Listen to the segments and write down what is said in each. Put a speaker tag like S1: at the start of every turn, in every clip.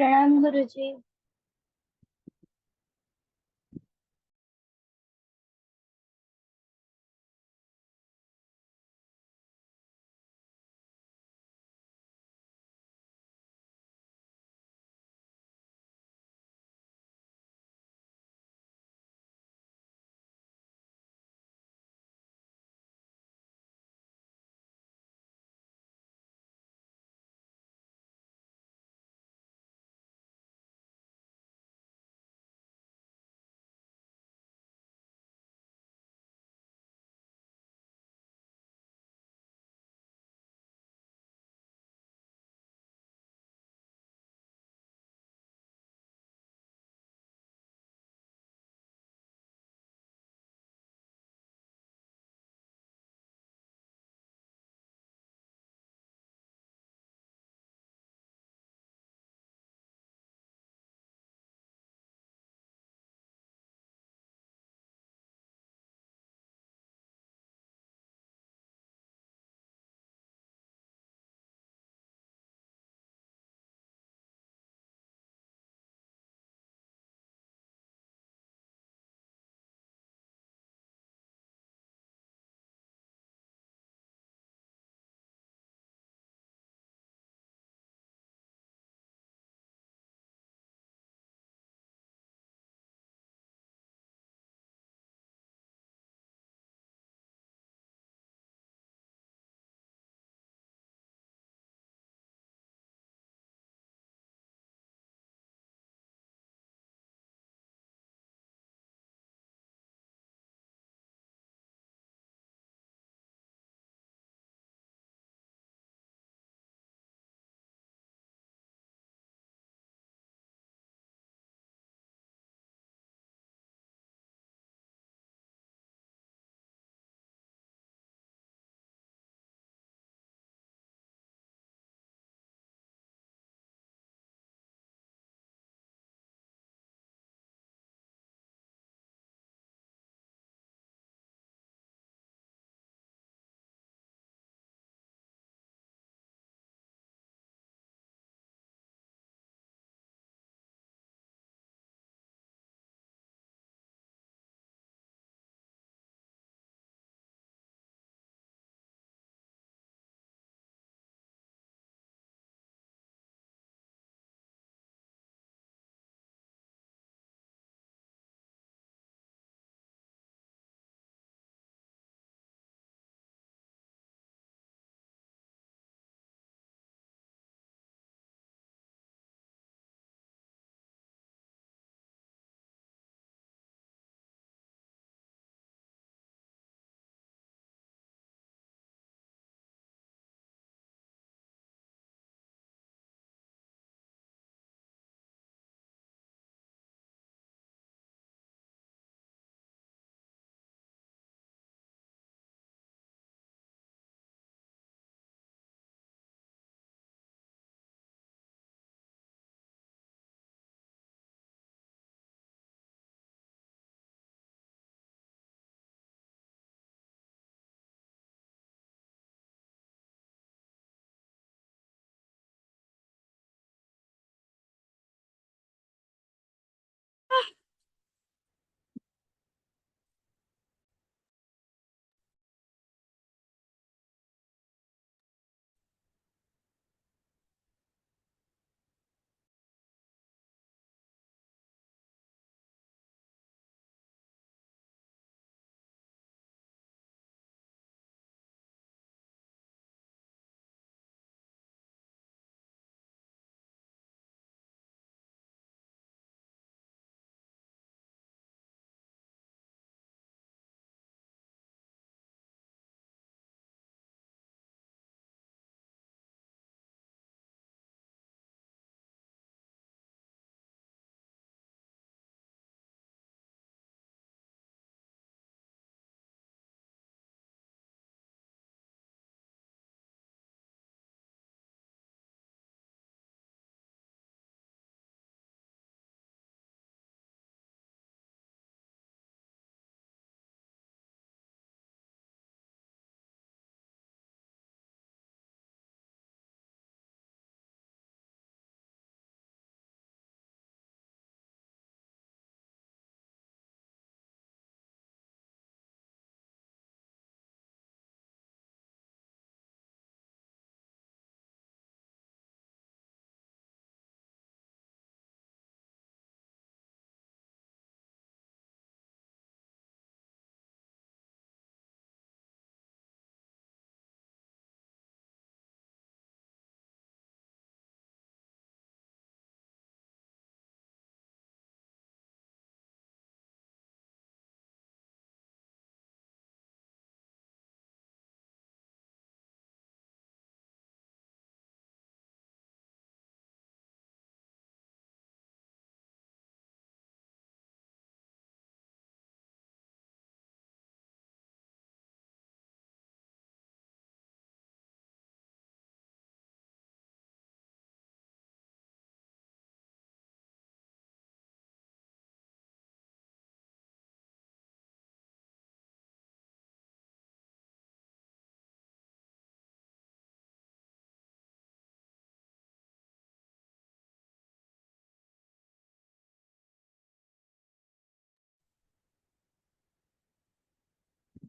S1: प्रणाम गुरुजी।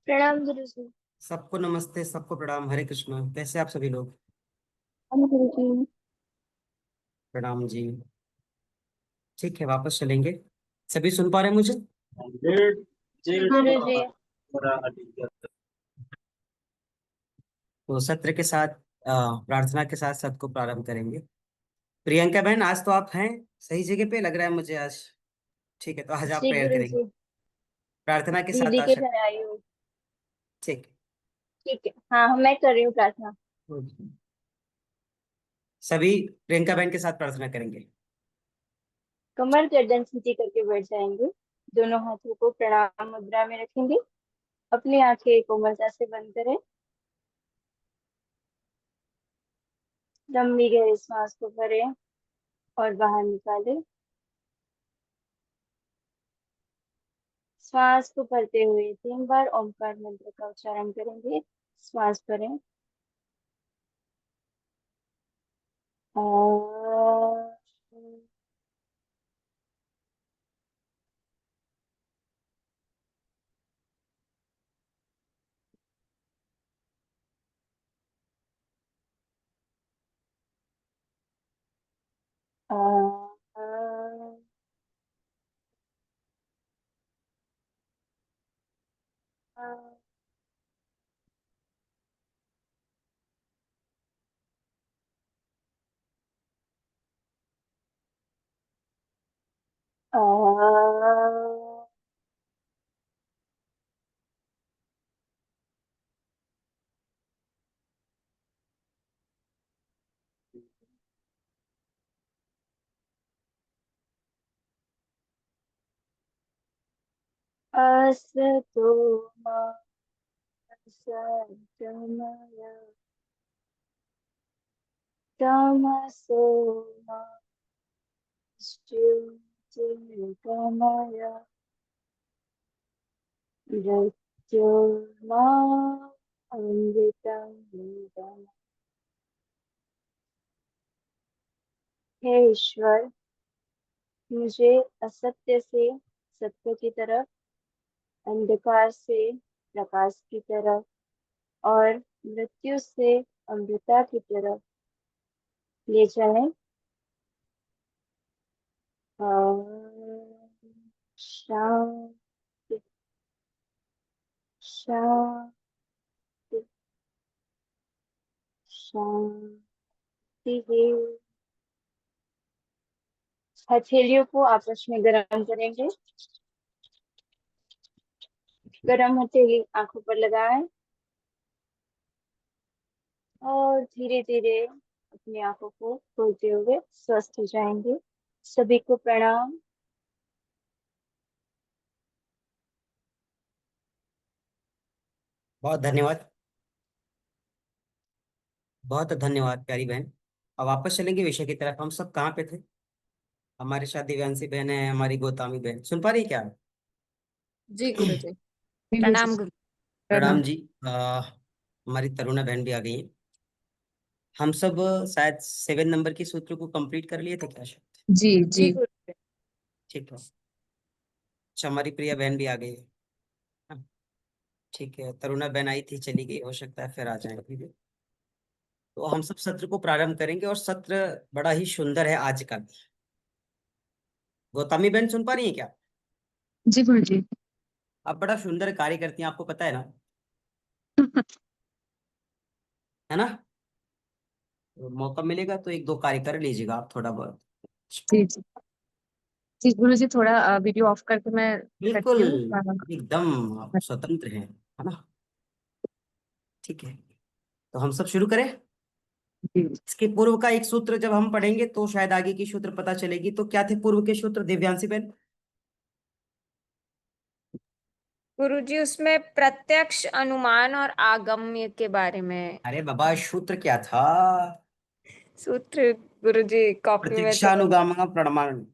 S1: प्रणाम गुरु जी।
S2: सबको नमस्ते, सबको प्रणाम। हरे कृष्ण। कैसे आप सभी लोग?
S1: हम गुरु जी।
S2: प्रणाम जी। ठीक है, वापस चलेंगे। सभी सुन पा रहे हैं मुझे?
S1: गुरु जी।
S2: तो सत्र के साथ प्रार्थना के साथ सत्र को प्रारंभ करेंगे। प्रियंका बहन, आज तो आप हैं सही जगह पे, लग रहा है मुझे आज। ठीक है, तो आज आप
S1: जी
S2: प्रेयर
S1: गुरु
S2: करेंगे
S1: जी।
S2: प्रार्थना के साथ
S1: दीदी के
S2: आशा।
S1: घर आई हूँ।
S2: ठीक
S1: ठीक है, हाँ मैं कर रही हूँ प्रार्थना।
S2: है। सभी प्रियंका बहन के साथ प्रार्थना करेंगे।
S1: कमर गर्दन सीधी करके बैठ जाएंगे। दोनों हाथों को प्रणाम मुद्रा में रखेंगे। अपनी आंखें कोमलता से बंद करें। लंबी गहरी सांस को भरें और बाहर निकालें। श्वास को भरते हुए 3 बार ओमकार मंत्र का उच्चारण करेंगे। श्वास भरें। और असतो मा सद्गमय तमसो मा ज्योतिर्गमय मृत्योर्मा अमृतं गमय। हे ईश्वर, मुझे असत्य से सत्य की तरफ, अंधकार से प्रकाश की तरफ और मृत्यु से अमृता की तरफ ले चलें। और शांति, शांति, शांति है। हथेलियों को आपस में गर्म करेंगे। गरम हथेली आंखों पर लगाएं और धीरे धीरे अपनी आंखों को खोलते हुए स्वस्थ हो जाएंगे। सभी को प्रणाम।
S2: बहुत धन्यवाद। बहुत धन्यवाद प्यारी बहन। अब वापस चलेंगे विषय की तरफ। हम सब कहाँ पे थे? हमारे साथ दिव्यांशी बहन है, हमारी गोतामी बहन। सुन पा रही है क्या आप?
S3: जी गुरु जी। प्रणाम गुरु।
S2: प्रणाम
S3: प्रणाम।
S2: जी। हमारी तरुणा बहन भी आ गई है। हम सब शायद 7 नंबर की सूत्र को कंप्लीट कर लिए थे क्या शायद?
S3: जी
S1: जी
S3: जी।
S1: गुरु जी।
S2: ठीक है। अच्छा, हमारी प्रिया बहन भी आ गई है। हाँ, ठीक है। तरुणा बहन आई थी, चली गई, हो सकता है फिर आ जाए। ठीक है, तो हम सब सत्र को प्रारंभ करेंगे और सत्र बड़ा ही सुंदर है आज का। गौतमी बहन सुन पा रही है क्या?
S3: जी गुरु जी।
S2: आप बड़ा सुंदर कार्य करती हैं, आपको पता है ना? है ना? तो मौका मिलेगा तो एक दो कार्य कर लीजिएगा आप, थोड़ा बहुत।
S3: जी जी। जी गुरु जी, थोड़ा वीडियो ऑफ करके मैं
S2: बिल्कुल,
S3: करती हूँ।
S2: एकदम आप स्वतंत्र हैं, है ना? ठीक है, तो हम सब शुरू करें।
S3: जी
S2: इसके पूर्व का एक सूत्र जब हम पढ़ेंगे तो शायद आगे की सूत्र पता चलेगी। तो क्या थे पूर्व के सूत्र, दिव्यांशी बहन?
S1: गुरु जी, उसमें प्रत्यक्ष अनुमान और आगम्य के बारे में
S2: अरे बाबा, सूत्र क्या था?
S1: सूत्र। गुरु जी कॉपी में तो
S2: प्रत्यक्षानुगाम प्रमाण,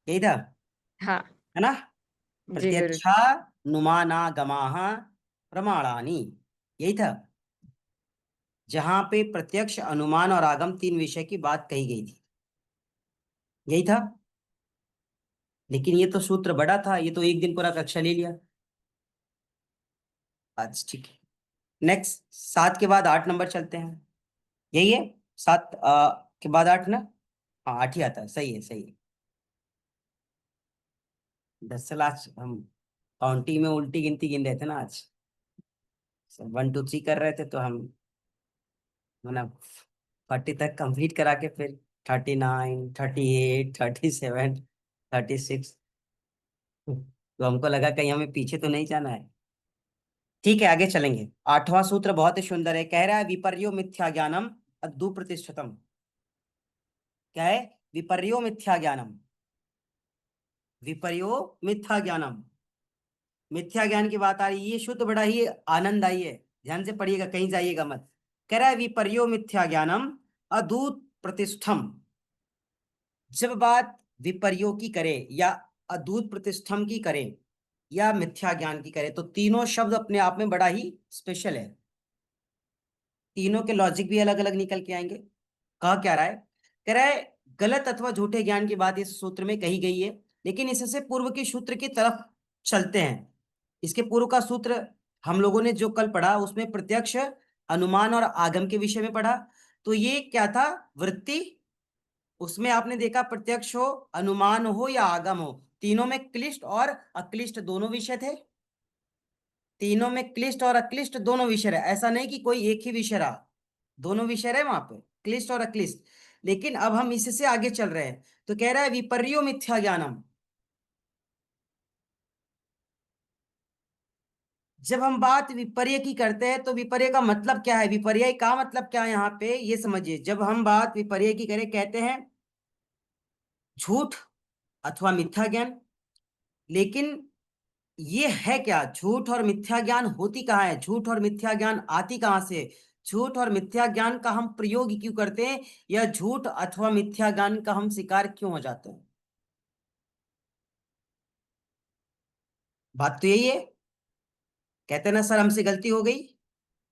S2: यही था,
S1: हाँ।
S2: है ना?
S1: जी गुरु।
S2: प्रत्यक्षानुमानागमाः प्रमाणानि, यही था। जहां पे प्रत्यक्ष, अनुमान और आगम तीन विषय की बात कही गई थी, यही था। लेकिन ये तो सूत्र बड़ा था, ये तो एक दिन पूरा कक्षा ले लिया। आज ठीक है। नेक्स्ट 7 के बाद 8 नंबर चलते हैं, यही है 7 के बाद 8 ना। हाँ 8 ही आता है, सही है सही है। दरअसल आज हम काउंटिंग में उल्टी गिनती गिन रहे थे ना आज, 1 2 3 कर रहे थे, तो हम मतलब 40 तक कंप्लीट करा के फिर 39 38 37 36, तो हमको लगा कहीं हमें पीछे तो नहीं जाना है। ठीक है आगे चलेंगे। 8वां सूत्र बहुत ही सुंदर है, कह रहा है विपर्यो मिथ्या ज्ञानम अद्दु प्रतिष्ठितम। क्या है? विपर्यो मिथ्या ज्ञानम, विपर्यो मिथ्या ज्ञानम। मिथ्या ज्ञान की बात आ रही है, ये शुद्ध बड़ा ही आनंददायी है, ध्यान से पढ़िएगा कहीं जाइएगा मत। कह रहा है विपर्यो मिथ्या ज्ञानम अदूत प्रतिष्ठम। जब बात विपर्यो की करे या अदूत प्रतिष्ठम की करे या मिथ्या ज्ञान की करे, तो तीनों शब्द अपने आप में बड़ा ही स्पेशल है, तीनों के लॉजिक भी अलग अलग निकल के आएंगे। कहा क्या रहा है? कह रहा है गलत अथवा झूठे ज्ञान की बात इस सूत्र में कही गई है, लेकिन इससे पूर्व के सूत्र की तरफ चलते हैं। इसके पूर्व का सूत्र हम लोगों ने जो कल पढ़ा उसमें प्रत्यक्ष, अनुमान और आगम के विषय में पढ़ा। तो ये क्या था? वृत्ति। उसमें आपने देखा प्रत्यक्ष हो, अनुमान हो या आगम हो, तीनों में क्लिष्ट और अक्लिष्ट दोनों विषय थे। तीनों में क्लिष्ट और अक्लिष्ट दोनों विषय रहे, ऐसा नहीं कि कोई एक ही विषय रहा, दोनों विषय रहे वहां पे, क्लिष्ट और अक्लिष्ट। लेकिन अब हम इससे आगे चल रहे हैं, तो कह रहा है विपर्यो मिथ्या ज्ञानम। जब हम बात विपर्य की करते हैं तो विपर्य का मतलब क्या है, विपर्य का मतलब क्या है यहाँ पे ये समझिए। जब हम बात विपर्य की करें, कहते हैं झूठ अथवा मिथ्या ज्ञान। लेकिन ये है क्या? झूठ और मिथ्या ज्ञान होती कहाँ है, झूठ और मिथ्या ज्ञान आती कहाँ से, झूठ और मिथ्या ज्ञान का हम प्रयोग क्यों करते हैं, या झूठ अथवा मिथ्या ज्ञान का हम शिकार क्यों हो जाते हैं? बात तो यही है। कहते हैं ना सर हमसे गलती हो गई,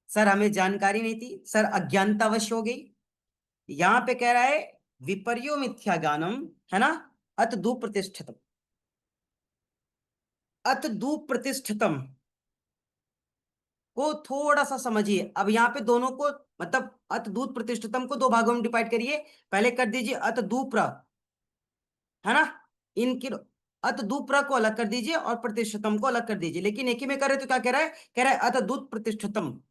S2: सर हमें जानकारी नहीं थी, सर अज्ञानतावश हो गई। यहां पे कह रहा है विपर्यो मिथ्या ज्ञानम, है ना, अत दु प्रतिष्ठितम, अत दु प्रतिष्ठितम को थोड़ा सा समझिए। अब यहाँ पे दोनों को मतलब अत दूत प्रतिष्ठितम को दो भागों में डिवाइड करिए। पहले कर दीजिए अत दूप्र, है ना, इनकी अत दूप्र को अलग कर दीजिए और प्रतिष्ठितम को अलग कर दीजिए। लेकिन एक ही में करे तो क्या कह रहा है? कह रहा है अत दूत प्रतिष्ठितम।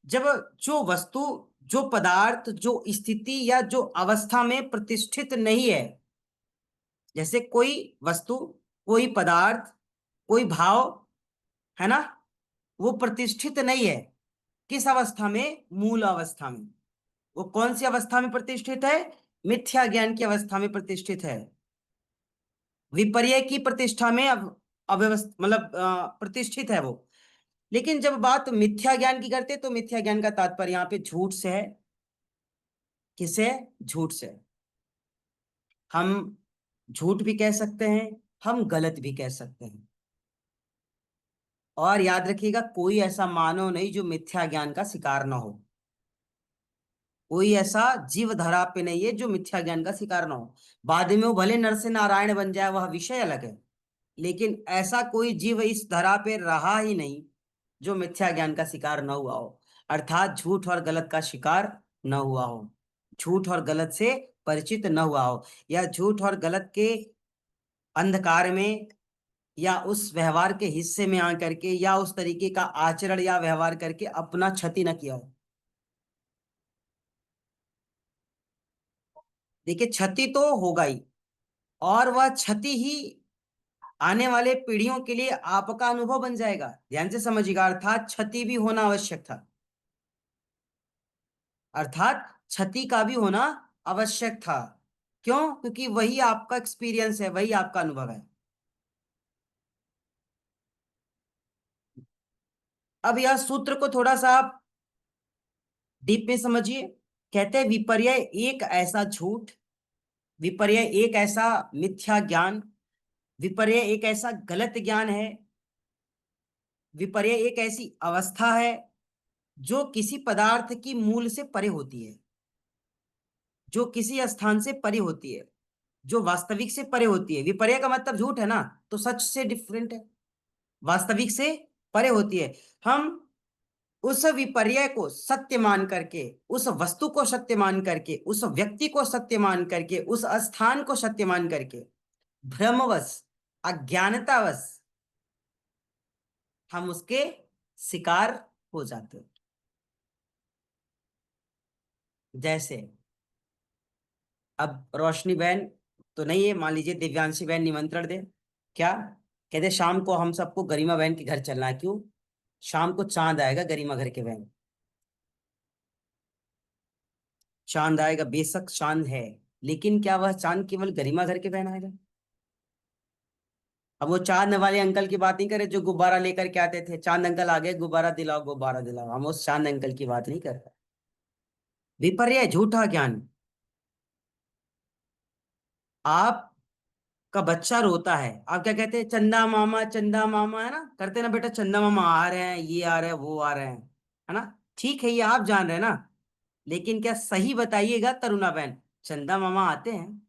S2: जब जो वस्तु, जो पदार्थ, जो स्थिति या जो अवस्था में प्रतिष्ठित नहीं है, जैसे कोई वस्तु, कोई पदार्थ, कोई भाव, है ना, वो प्रतिष्ठित नहीं है, किस अवस्था में? मूल अवस्था में। वो कौन सी अवस्था में प्रतिष्ठित है? मिथ्या ज्ञान की अवस्था में प्रतिष्ठित है। विपर्य की प्रतिष्ठा में अव्यवस्थ मतलब प्रतिष्ठित है वो। लेकिन जब बात मिथ्या ज्ञान की करते तो मिथ्या ज्ञान का तात्पर्य यहाँ पे झूठ से है। किसे? झूठ से। हम झूठ भी कह सकते हैं, हम गलत भी कह सकते हैं। और याद रखिएगा कोई ऐसा मानव नहीं जो मिथ्या ज्ञान का शिकार ना हो। कोई ऐसा जीव धरा पे नहीं है जो मिथ्या ज्ञान का शिकार ना हो। बाद में वो भले नर से नारायण बन जाए, वह विषय अलग है, लेकिन ऐसा कोई जीव इस धरा पे रहा ही नहीं जो मिथ्या ज्ञान का शिकार न हुआ हो, अर्थात झूठ और गलत का शिकार न हुआ हो, झूठ और गलत से परिचित न हुआ हो, या झूठ और गलत के अंधकार में या उस व्यवहार के हिस्से में आकर के या उस तरीके का आचरण या व्यवहार करके अपना क्षति न किया हो। देखिए क्षति तो होगा ही, और वह क्षति ही आने वाले पीढ़ियों के लिए आपका अनुभव बन जाएगा। ध्यान से समझिएगा, अर्थात क्षति भी होना आवश्यक था, अर्थात क्षति का भी होना आवश्यक था। क्यों? क्योंकि वही आपका एक्सपीरियंस है, वही आपका अनुभव है। अब यह सूत्र को थोड़ा सा आप डीप में समझिए। कहते हैं विपर्य एक ऐसा झूठ, विपर्य एक ऐसा मिथ्या ज्ञान, विपर्य एक ऐसा गलत ज्ञान है, विपर्य एक ऐसी अवस्था है जो किसी पदार्थ की मूल से परे होती है, जो किसी स्थान से परे होती है, जो वास्तविक से परे होती है। विपर्य का मतलब झूठ है ना, तो सच से डिफरेंट है, वास्तविक से परे होती है। हम उस विपर्य को सत्य मान करके, उस वस्तु को सत्य मान करके, उस व्यक्ति को सत्य मान करके, उस स्थान को सत्य मान करके, भ्रमवश, अज्ञानतावश हम उसके शिकार हो जाते हैं। जैसे अब रोशनी बहन तो नहीं है, मान लीजिए दिव्यांशी बहन निमंत्रण दे, क्या कहते शाम को हम सबको गरिमा बहन के घर चलना है। क्यों? शाम को चांद आएगा गरिमा घर के बहन, चांद आएगा, बेशक चांद है, लेकिन क्या वह चांद केवल गरिमा घर के बहन आएगा? अब वो चांद वाले अंकल की बात नहीं करे जो गुब्बारा लेकर के आते थे, चांद अंकल आ गए, गुब्बारा दिलाओ गुब्बारा दिलाओ, हम उस चांद अंकल की बात नहीं कर रहे। विपर्य, झूठा ज्ञान। आप का बच्चा रोता है, आप क्या कहते हैं? चंदा मामा, है ना, करते ना बेटा, चंदा मामा आ रहे हैं, ये आ रहे हैं, वो आ रहे हैं, है ना। ठीक है, ये आप जान रहे हैं ना, लेकिन क्या सही बताइएगा तरुणा बहन, चंदा मामा आते हैं?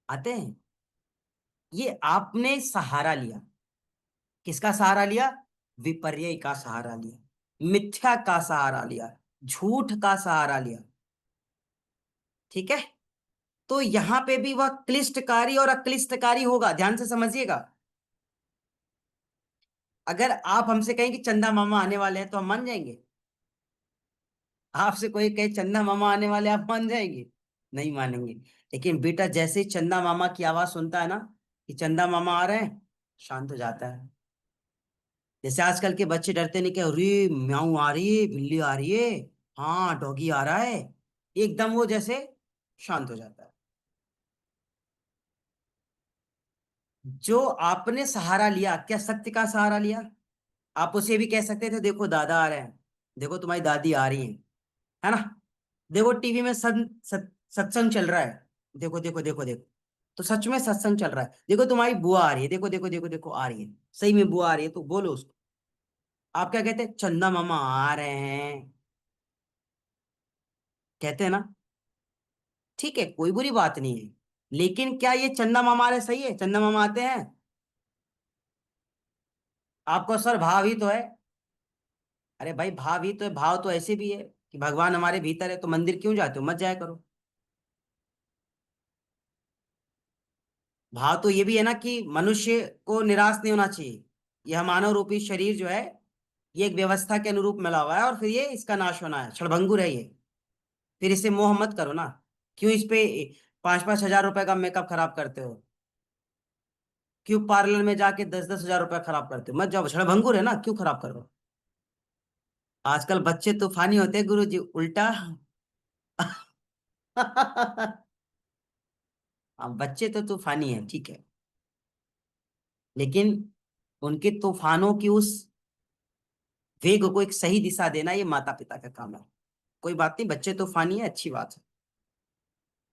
S2: आते हैं? ये आपने सहारा लिया, किसका सहारा लिया? विपर्य का सहारा लिया, मिथ्या का सहारा लिया, झूठ का सहारा लिया। ठीक है, तो यहां पे भी वह क्लिष्टकारी और अक्लिष्टकारी होगा, ध्यान से समझिएगा। अगर आप हमसे कहें कि चंदा मामा आने वाले हैं तो हम मान जाएंगे? आपसे कोई कहे चंदा मामा आने वाले, आप मान जाएंगे? नहीं मानेंगे। लेकिन बेटा जैसे ही चंदा मामा की आवाज सुनता है ना कि चंदा मामा आ रहे हैं, शांत हो जाता है। जैसे आजकल के बच्चे डरते नहीं कि अरे म्याऊ आ रही है, बिल्ली आ रही है, हाँ डॉगी आ रहा है, एकदम वो जैसे शांत हो जाता है। जो आपने सहारा लिया, क्या सत्य का सहारा लिया? आप उसे भी कह सकते थे देखो दादा आ रहे हैं, देखो तुम्हारी दादी आ रही है ना, देखो टीवी में सत्संग चल रहा है, देखो देखो देखो देखो, तो सच में सत्संग चल रहा है। देखो तुम्हारी बुआ आ रही है, देखो देखो देखो देखो आ रही है, सही में बुआ आ रही है, तो बोलो उसको। आप क्या कहते हैं? चंदा मामा आ रहे हैं, कहते हैं ना। ठीक है, कोई बुरी बात नहीं है, लेकिन क्या ये चंदा मामा आ रहे सही है? चंदा मामा आते हैं? आपको सर भाव ही तो है। अरे भाई भाव ही तो है, भाव तो ऐसे भी है कि भगवान हमारे भीतर है, तो मंदिर क्यों जाते हो? मत जाया करो। भाव तो ये भी है ना कि मनुष्य को निराश नहीं होना चाहिए, यह मानव रूपी शरीर जो है, ये एक व्यवस्था के अनुरूप मिला हुआ है, और फिर ये इसका नाश होना है, क्षणभंगुर है ये। फिर इसे मोह मत करो ना। क्यों इस पे 5-5 हजार रुपए का मेकअप खराब करते हो? क्यों पार्लर में जाके 10-10 हजार रुपया खराब करते हो? मत जाओ, क्षणभंगुर है ना, क्यों खराब कर रहे हो? आजकल बच्चे तूफानी होते हैं गुरु जी, उल्टा। हाँ, बच्चे तो तूफानी है, ठीक है, लेकिन उनके तूफानों की उस वेग को एक सही दिशा देना ये माता पिता का काम है। कोई बात नहीं, बच्चे तूफानी है, अच्छी बात है।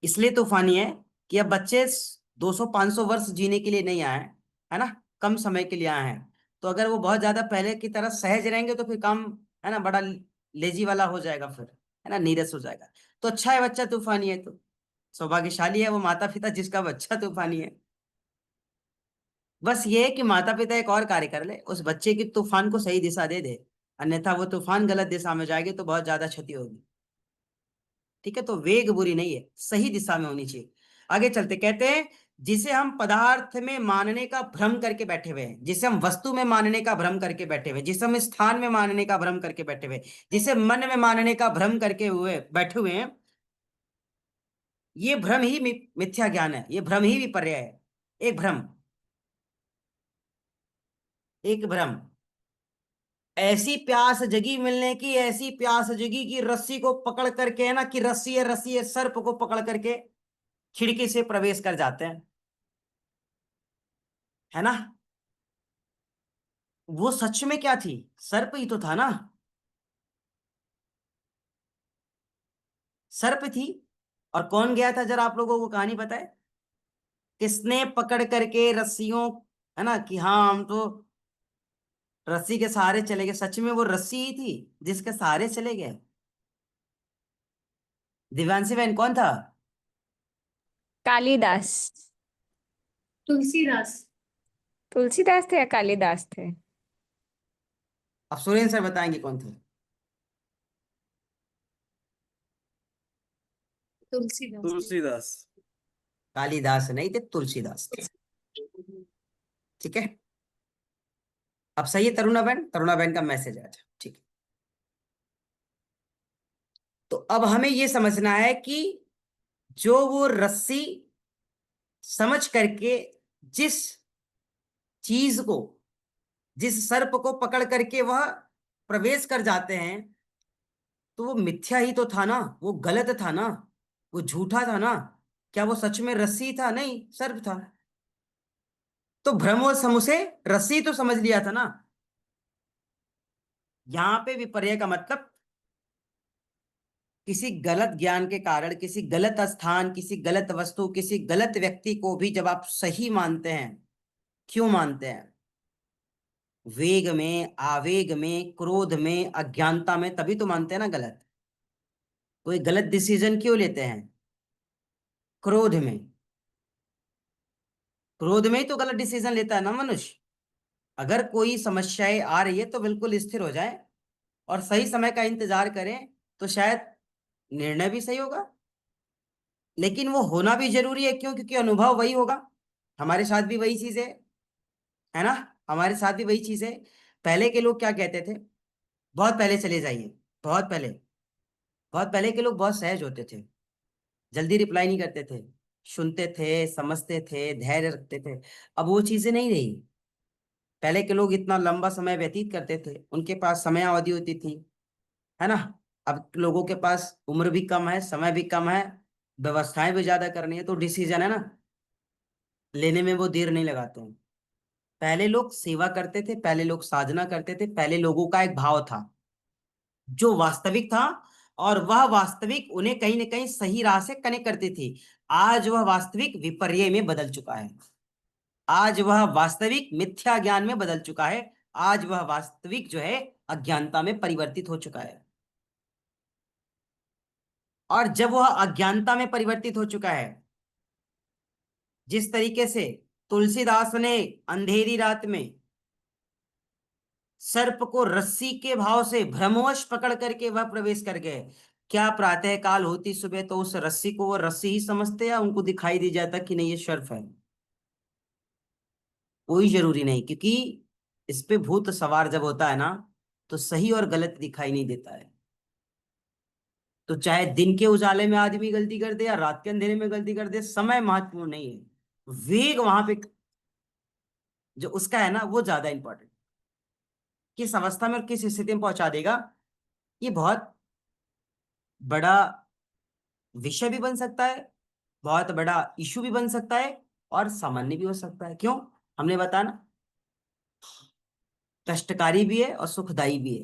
S2: इसलिए तूफानी है कि अब बच्चे 200-500 वर्ष जीने के लिए नहीं आए हैं, है ना, कम समय के लिए आए हैं। तो अगर वो बहुत ज्यादा पहले की तरह सहज रहेंगे तो फिर काम, है ना, बड़ा लेजी वाला हो जाएगा फिर, है ना, नीरस हो जाएगा। तो अच्छा है बच्चा तूफानी है, तो सौभाग्यशाली है वो माता पिता जिसका बच्चा तूफानी है। बस ये है कि माता पिता एक और कार्य कर ले, उस बच्चे की तूफान को सही दिशा दे दे, अन्यथा वो तूफान गलत दिशा में जाएगी तो बहुत ज्यादा क्षति होगी। ठीक है, तो वेग बुरी नहीं है, सही दिशा में होनी चाहिए। आगे चलते, कहते हैं जिसे हम पदार्थ में मानने का भ्रम करके बैठे हुए हैं, जिसे हम वस्तु में मानने का भ्रम करके बैठे हुए हैं, जिसे हम स्थान में मानने का भ्रम करके बैठे हुए हैं, जिसे मन में मानने का भ्रम करके हुए बैठे हुए हैं, ये भ्रम ही मिथ्या ज्ञान है, ये भ्रम ही विपर्य है। एक भ्रम, एक भ्रम। ऐसी प्यास जगी मिलने की, ऐसी प्यास जगी कि रस्सी को पकड़ करके, है ना, कि रस्सी है सर्प को पकड़ करके खिड़की से प्रवेश कर जाते हैं, है ना। वो सच में क्या थी? सर्प ही तो था ना, सर्प थी। और कौन गया था, जरा आप लोगों को कहानी पता है? किसने पकड़ करके रस्सियों, है ना, कि हाँ हम तो रस्सी के सहारे चले गए, सच में वो रस्सी ही थी जिसके सहारे चले गए? दिव्यांशी बहन कौन था?
S3: कालिदास।
S4: तुलसीदास।
S3: तुलसीदास थे या कालिदास थे?
S2: अब सुरेंद्र सर बताएंगे कौन थे।
S3: तुलसीदास।
S4: तुलसीदास।
S2: कालिदास नहीं थे, तुलसीदास थे। ठीक है, अब सही है तरुणा बहन का मैसेज आया था। ठीक है, तो अब हमें ये समझना है कि जो वो रस्सी समझ करके जिस चीज को, जिस सर्प को पकड़ करके वह प्रवेश कर जाते हैं, तो वो मिथ्या ही तो था ना, वो गलत था ना, वो झूठा था ना। क्या वो सच में रस्सी था? नहीं, सर्प था। तो भ्रम और सम से रस्सी तो समझ लिया था ना। यहां पे विपर्य का मतलब किसी गलत ज्ञान के कारण, किसी गलत स्थान, किसी गलत वस्तु, किसी गलत व्यक्ति को भी जब आप सही मानते हैं, क्यों मानते हैं? वेग में, आवेग में, क्रोध में, अज्ञानता में, तभी तो मानते हैं ना गलत। कोई गलत डिसीजन क्यों लेते हैं? क्रोध में। क्रोध में ही तो गलत डिसीजन लेता है ना मनुष्य। अगर कोई समस्याएं आ रही है तो बिल्कुल स्थिर हो जाए और सही समय का इंतजार करें, तो शायद निर्णय भी सही होगा। लेकिन वो होना भी जरूरी है, क्यों? क्योंकि अनुभव वही होगा। हमारे साथ भी वही चीज है ना? हमारे साथ भी वही चीज है। पहले के लोग क्या कहते थे? बहुत पहले चले जाइए, बहुत पहले, बहुत पहले के लोग बहुत सहज होते थे, जल्दी रिप्लाई नहीं करते थे, सुनते थे, समझते थे, धैर्य रखते थे। अब वो चीजें नहीं रही। पहले के लोग इतना लंबा समय व्यतीत करते थे, उनके पास समय अवधि होती थी, है ना? अब लोगों के पास उम्र भी कम है, समय भी कम है, व्यवस्थाएं भी ज्यादा करनी है, तो डिसीजन है ना, लेने में वो देर नहीं लगाते हैं। पहले लोग सेवा करते थे, पहले लोग साधना करते थे, पहले लोगों का एक भाव था जो वास्तविक था, और वह वास्तविक उन्हें कहीं ना कहीं सही राह से कनेक्ट करती थी। आज वह वास्तविक विपर्य में बदल चुका है। आज वह वास्तविक मिथ्या ज्ञान में बदल चुका है। आज वह वास्तविक जो है अज्ञानता में परिवर्तित हो चुका है। और जब वह अज्ञानता में परिवर्तित हो चुका है, जिस तरीके से तुलसीदास ने अंधेरी रात में सर्प को रस्सी के भाव से भ्रमवश पकड़ करके वह प्रवेश कर गए, क्या प्रातः काल होती सुबह तो उस रस्सी को वो रस्सी ही समझते, या उनको दिखाई दी जाता कि नहीं ये सर्प है? कोई जरूरी नहीं, क्योंकि इस पे भूत सवार जब होता है ना, तो सही और गलत दिखाई नहीं देता है। तो चाहे दिन के उजाले में आदमी गलती कर दे या रात के अंधेरे में गलती कर दे, समय महत्वपूर्ण नहीं है। वेग वहां पे जो उसका है ना, वो ज्यादा इंपॉर्टेंट। किस अवस्था में और किस स्थिति में पहुंचा देगा, ये बहुत बड़ा विषय भी बन सकता है, बहुत बड़ा इशू भी बन सकता है, और सामान्य भी हो सकता है। क्यों? हमने बताया ना, कष्टकारी भी है और सुखदायी भी है,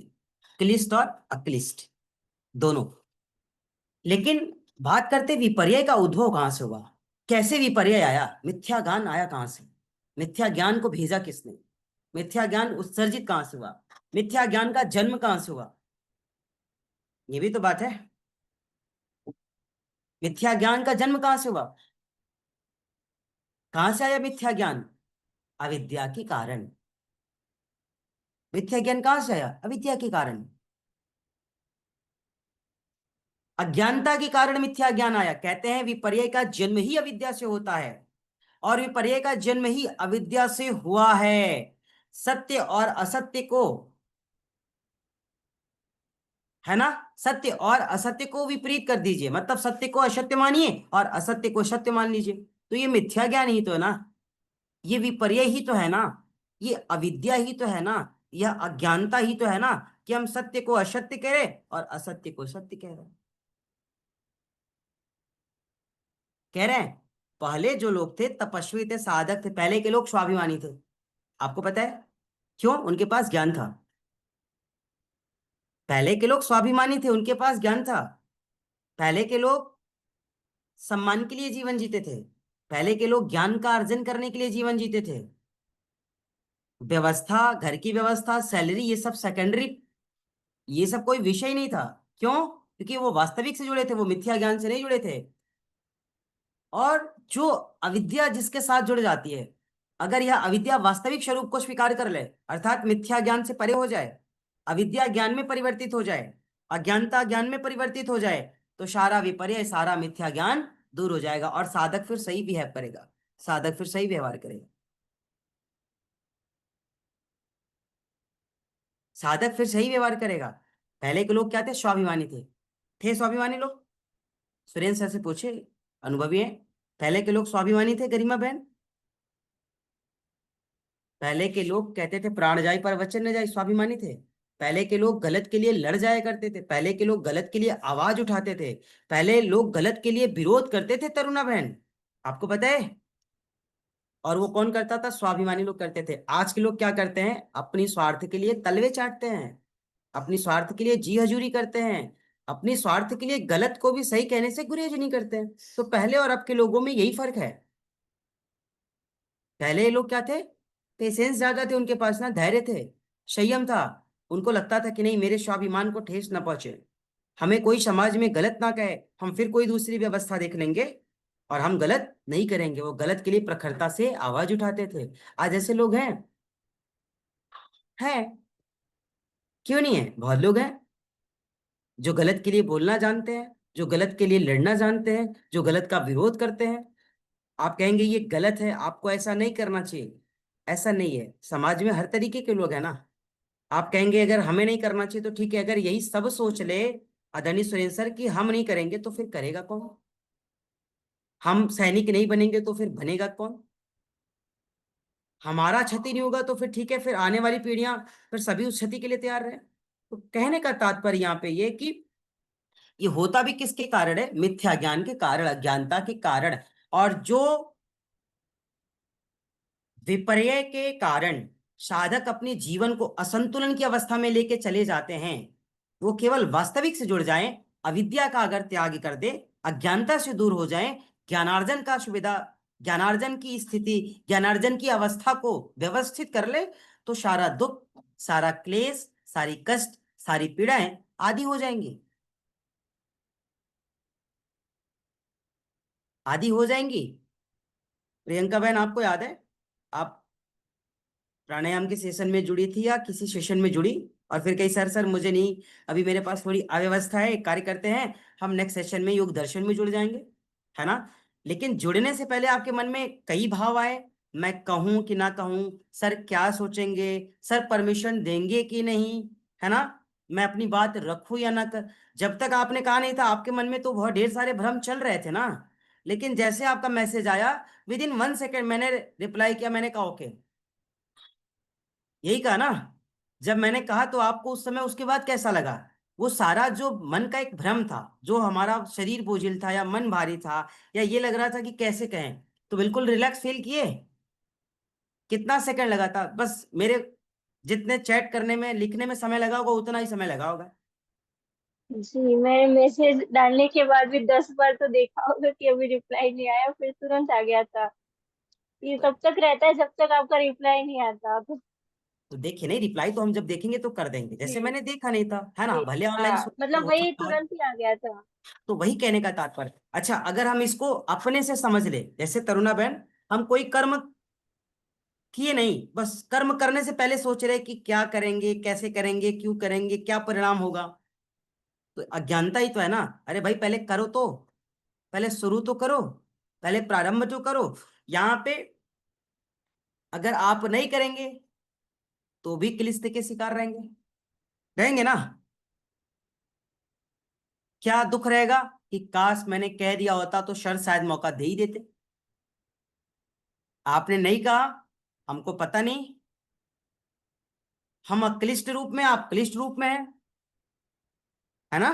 S2: क्लिष्ट और अक्लिष्ट दोनों। लेकिन बात करते विपर्य का उद्भव कहां से हुआ, कैसे विपर्य आया, मिथ्या ज्ञान आया कहां से, मिथ्या ज्ञान को भेजा किसने, मिथ्या ज्ञान उत्सर्जित कहां से हुआ, मिथ्या ज्ञान का जन्म कहां से हुआ? ये भी तो बात है। मिथ्या ज्ञान का जन्म कहां से हुआ? कहां से आया मिथ्या ज्ञान? अविद्या के कारण। मिथ्या ज्ञान कहां से आया? अविद्या के कारण, अज्ञानता के कारण मिथ्या ज्ञान आया। कहते हैं विपर्य का जन्म ही अविद्या से होता है, और विपर्य का जन्म ही अविद्या से हुआ है। सत्य और असत्य को, है ना, सत्य और असत्य को विपरीत कर दीजिए, मतलब सत्य को असत्य मानिए और असत्य को सत्य मान लीजिए, तो ये मिथ्या ज्ञान ही तो है ना, ये विपर्य ही तो है ना, ये अविद्या ही तो है ना, यह अज्ञानता ही तो है ना, कि हम सत्य को असत्य कह रहे और असत्य को सत्य कह रहे हैं। कह रहे हैं पहले जो लोग थे तपस्वी थे, साधक थे, पहले के लोग स्वाभिमानी थे। आपको पता है क्यों? उनके पास ज्ञान था। पहले के लोग स्वाभिमानी थे, उनके पास ज्ञान था। पहले के लोग सम्मान के लिए जीवन जीते थे। पहले के लोग ज्ञान का अर्जन करने के लिए जीवन जीते थे। व्यवस्था, घर की व्यवस्था, सैलरी, ये सब सेकेंडरी, ये सब कोई विषय नहीं था। क्यों? क्योंकि वो वास्तविक से जुड़े थे, वो मिथ्या ज्ञान से नहीं जुड़े थे। और जो अविद्या जिसके साथ जुड़ जाती है, अगर यह अविद्या वास्तविक स्वरूप को स्वीकार कर ले, अर्थात मिथ्या ज्ञान से परे हो जाए, अविद्या ज्ञान में परिवर्तित हो जाए, अज्ञानता ज्ञान में परिवर्तित हो जाए, तो सारा विपर्य, सारा मिथ्या ज्ञान दूर हो जाएगा और साधक फिर सही बिहेव करेगा, साधक फिर सही व्यवहार करेगा। साधक फिर सही व्यवहार करेगा। पहले के लोग क्या थे? स्वाभिमानी थे स्वाभिमानी लोग। सुरेंद्र सर से पूछे, अनुभवी है, पहले के लोग स्वाभिमानी थे गरिमा बहन? पहले के लोग कहते थे प्राण जाए पर वचन न जाए, स्वाभिमानी थे। पहले के लोग गलत के लिए लड़ जाया करते थे, पहले के लोग गलत के लिए आवाज उठाते थे, पहले लोग गलत के लिए विरोध करते थे तरुणा बहन, आपको पता है? और वो कौन करता था? स्वाभिमानी लोग करते थे। आज के लोग क्या करते हैं? अपनी स्वार्थ के लिए तलवे चाटते हैं, अपनी स्वार्थ के लिए जी हजूरी करते हैं, अपनी स्वार्थ के लिए गलत को भी सही कहने से गुरेज नहीं करते हैं। तो पहले और अब के लोगों में यही फर्क है। पहले ये लोग क्या थे? पेशेंस ज्यादा थे उनके पास, ना धैर्य थे, संयम था। उनको लगता था कि नहीं, मेरे स्वाभिमान को ठेस ना पहुंचे, हमें कोई समाज में गलत ना कहे, हम फिर कोई दूसरी व्यवस्था देख लेंगे और हम गलत नहीं करेंगे। वो गलत के लिए प्रखरता से आवाज उठाते थे। आज ऐसे लोग हैं क्यों नहीं है? बहुत लोग हैं जो गलत के लिए बोलना जानते हैं, जो गलत के लिए लड़ना जानते हैं, जो गलत का विरोध करते हैं। आप कहेंगे ये गलत है, आपको ऐसा नहीं करना चाहिए, ऐसा नहीं है। समाज में हर तरीके के लोग हैं ना। आप कहेंगे अगर हमें नहीं करना चाहिए तो ठीक है, अगर यही सब सोच ले आदरणीय सुरेंद्र सर कि हम नहीं करेंगे तो फिर करेगा कौन? हम सैनिक नहीं बनेंगे तो फिर बनेगा कौन? हमारा क्षति नहीं होगा तो फिर ठीक है, फिर आने वाली पीढ़ियां, फिर सभी उस क्षति के लिए तैयार रहे। तो कहने का तात्पर्य यहाँ पे ये कि ये होता भी किसके कारण है? मिथ्या ज्ञान के कारण, अज्ञानता के कारण। और जो विपर्य के कारण साधक अपने जीवन को असंतुलन की अवस्था में लेके चले जाते हैं, वो केवल वास्तविक से जुड़ जाएं, अविद्या का अगर त्याग कर दे, अज्ञानता से दूर हो जाएं, ज्ञानार्जन का सुविधा, ज्ञानार्जन की स्थिति, ज्ञानार्जन की अवस्था को व्यवस्थित कर ले, तो सारा दुख, सारा क्लेश, सारी कष्ट, सारी पीड़ाएं आदि हो जाएंगी, आदि हो जाएंगी। प्रियंका बहन, आपको याद है आप प्राणायाम के सेशन में जुड़ी थी या किसी सेशन में जुड़ी और फिर कही सर सर मुझे नहीं, अभी मेरे पास थोड़ी अव्यवस्था है, एक कार्य करते हैं, हम नेक्स्ट सेशन में योग दर्शन में जुड़ जाएंगे, है ना? लेकिन जुड़ने से पहले आपके मन में कई भाव आए, मैं कहूं कि ना कहूं, सर क्या सोचेंगे, सर परमिशन देंगे कि नहीं, है ना, मैं अपनी बात रखूं या ना कर। जब तक आपने कहा नहीं था आपके मन में तो बहुत ढेर सारे भ्रम चल रहे थे ना। लेकिन जैसे आपका मैसेज आया, विद इन 1 सेकेंड मैंने रिप्लाई किया, मैंने कहा ओके, यही कहा ना। जब मैंने कहा तो आपको उस समय उसके बाद कैसा लगा? वो सारा जो मन का एक भ्रम था, जो हमारा शरीर बोझिल था या मन भारी था या ये लग रहा था कि कैसे कहें, तो बिल्कुल रिलैक्स फील किए। कितना सेकंड लगा था? बस मेरे जितने चैट करने में, लिखने में समय लगा होगा उतना ही समय लगा होगा।
S1: जी, मैंने मैसेज डालने के बाद भी 10 बार तो देखा होगा कि अभी रिप्लाई नहीं आया, फिर तुरंत आ गया था। ये
S2: तो,
S1: तब तक रहता है जब तक आपका रिप्लाई नहीं आता।
S2: तो देखिए, नहीं रिप्लाई तो हम जब देखेंगे तो कर देंगे, जैसे
S1: जी
S2: मैंने देखा नहीं था, है ना,
S1: जी।
S2: भले ऑनलाइन
S1: हाँ, मतलब
S2: हो
S1: वही
S2: सकता है।
S1: तुरंत ही आ गया था।
S2: तो वही कहने का तात्पर्य। अच्छा, अगर हम इसको अपने से समझ ले, जैसे तरुणा बहन, हम कोई कर्म किए नहीं, बस कर्म करने से पहले सोच रहे कि क्या करेंगे, कैसे करेंगे, क्यों करेंगे, क्या परिणाम होगा, तो अज्ञानता ही तो है ना। अरे भाई पहले करो तो, पहले शुरू तो करो, पहले प्रारंभ तो करो। यहाँ पे अगर आप नहीं करेंगे तो भी क्लिष्ट के शिकार रहेंगे, रहेंगे ना। क्या दुख रहेगा कि काश मैंने कह दिया होता तो सर शायद मौका दे ही देते। आपने नहीं कहा, हमको पता नहीं, हम अक्लिष्ट रूप में, आप क्लिष्ट रूप में है ना।